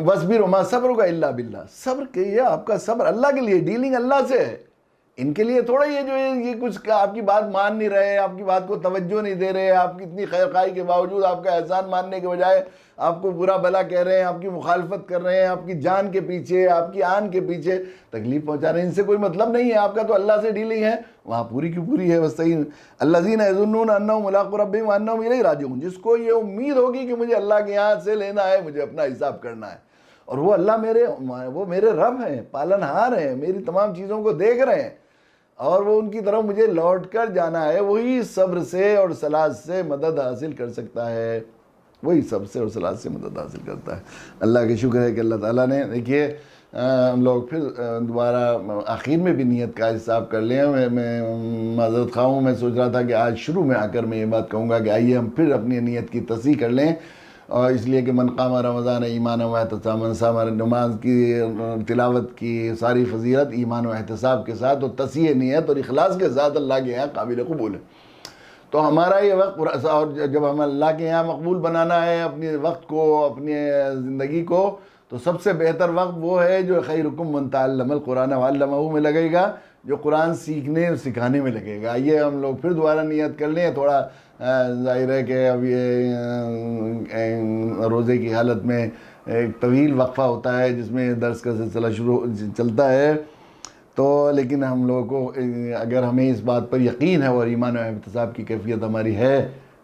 وَاصْبِرْ وَمَا صَبْرُكَ إِلَّا بِاللَّهِ، صبر کیجیے، آپ کا صبر اللہ کے لیے، ڈیلنگ اللہ سے ہے، ان کے لیے تھوڑا یہ جو ہے یہ کچھ آپ کی بات مان نہیں رہے، آپ کی بات کو توجہ نہیں دے رہے، آپ کی اتنی خیر خواہی کے باوجود آپ کا احسان ماننے کے بجائے آپ کو برا بھلا کہہ رہے ہیں، آپ کی مخالفت کر رہے ہیں، آپ کی جان کے پیچھے، آپ کی آن کے پیچھے تکلیف پہنچا رہے ہیں، ان سے کوئی مطلب نہیں ہے، آپ کا تو اللہ سے ڈیلنگ ہے، وہاں پوری کی پوری ہے۔ وَاسْتَعِينُوا الَّذِينَ يَظُنُّونَ أَنَّهُم مُّلَاقُو رَبِّهِمْ وَأَنَّهُمْ إِلَيْهِ راجعون، جس کو یہ امید ہوگی کہ مجھے اللہ کے یہاں سے لینا ہے، مجھے اپنا حساب کرنا ہے، اور وہ اللہ وہ میرے رب ہیں، پالن ہار ہیں، میری تمام چیزوں کو دیکھ رہے ہیں، اور وہ ان کی طرف مجھے لوٹ کر جانا ہے، وہی صبر سے اور صلاح سے مدد حاصل کر سکتا ہے، وہی صبر سے اور صلاح سے مدد حاصل کرتا ہے۔ اللہ کا شکر ہے کہ اللہ تعالیٰ نے دیکھیے ہم لوگ پھر دوبارہ آخر میں بھی نیت کا حساب کر لیں۔ میں معذرت خواہ ہوں، میں سوچ رہا تھا کہ آج شروع میں آ کر میں یہ بات کہوں گا کہ آئیے ہم پھر اپنی نیت کی تصحیح کر لیں، اور اس لیے کہ من قام رمضان ایمان و احتساب، من صام نماز کی تلاوت کی ساری فضیلت ایمان و احتساب کے ساتھ اور تصحیح نیت اور اخلاص کے ساتھ اللہ کے یہاں قابل قبول ہے۔ تو ہمارا یہ وقت، اور جب ہم اللہ کے یہاں مقبول بنانا ہے اپنے وقت کو، اپنی زندگی کو، تو سب سے بہتر وقت وہ ہے جو خیرکم من تعلم القرآن وعلمہ میں لگے گا، جو قرآن سیکھنے اور سکھانے میں لگے گا۔ یہ ہم لوگ پھر دوبارہ نیت کر لیں۔ تھوڑا ظاہر ہے کہ اب یہ روزے کی حالت میں ایک طویل وقفہ ہوتا ہے جس میں درس کا سلسلہ شروع چلتا ہے، تو لیکن ہم لوگوں کو اگر ہمیں اس بات پر یقین ہے اور ایمان و احتساب کی کیفیت ہماری ہے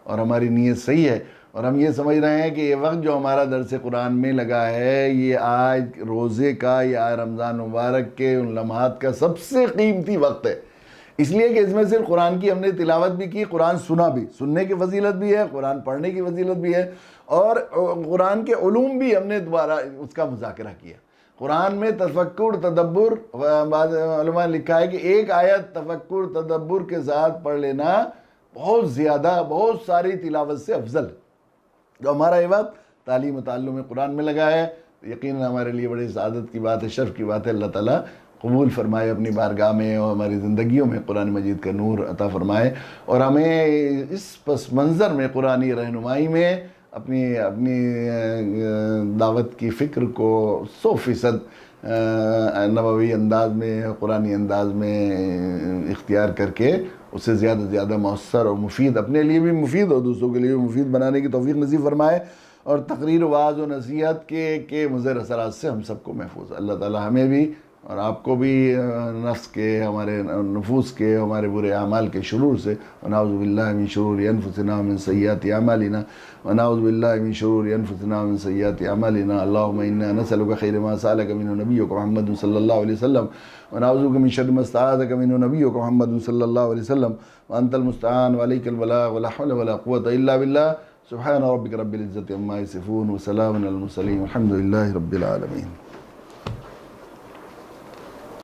اور ہماری نیت صحیح ہے، اور ہم یہ سمجھ رہے ہیں کہ یہ وقت جو ہمارا درس قرآن میں لگا ہے، یہ آج روزے کا یا رمضان مبارک کے ان لمحات کا سب سے قیمتی وقت ہے، اس لیے کہ اس میں صرف قرآن کی ہم نے تلاوت بھی کی، قرآن سنا بھی، سننے کی فضیلت بھی ہے، قرآن پڑھنے کی فضیلت بھی ہے، اور قرآن کے علوم بھی ہم نے دوبارہ اس کا مذاکرہ کیا۔ قرآن میں تفکر، تدبر، بعض علماء نے لکھا ہے کہ ایک آیت تفکر تدبر کے ساتھ پڑھ لینا بہت زیادہ، بہت ساری تلاوت سے افضل ہے۔ جو ہمارا یہ وقت تعلیم و تعلم قرآن میں لگا ہے، یقیناً ہمارے لیے بڑی سعادت کی بات ہے، شرف کی بات ہے۔ اللہ تعالیٰ قبول فرمائے اپنی بارگاہ میں، اور ہماری زندگیوں میں قرآن مجید کا نور عطا فرمائے، اور ہمیں اس پس منظر میں قرآنی رہنمائی میں اپنی دعوت کی فکر کو 100% نبوی انداز میں، قرآنی انداز میں اختیار کر کے اسے زیادہ سے زیادہ مؤثر اور مفید، اپنے لیے بھی مفید اور دوسروں کے لیے بھی مفید بنانے کی توفیق نصیب فرمائے، اور تقریر و وعظ و نصیحت کے مضر اثرات سے ہم سب کو محفوظ۔ اللہ تعالیٰ ہمیں بھی اور آپ کو بھی نفس کے، ہمارے نفوس کے، ہمارے برے اعمال کے شرور سے، ونعوذ باللہ من شرور انفسنا ومن سیئات اعمالنا، ونعوذ باللہ من شرور انفسنا ومن سیئات اعمالنا، اللہم انا نسألک خیر ما سألک منہ نبیک محمد صلی اللہ علیہ وسلم، ونعوذ بک من شر ما استعاذک منہ نبیک محمد صلی اللہ علیہ وسلم، وانت المستعان وعلیک البلاغ ولا حول ولا قوة الا باللہ، سبحان ربک رب العزة عما یصفون وسلام علی المرسلین والحمد للہ رب العالمین۔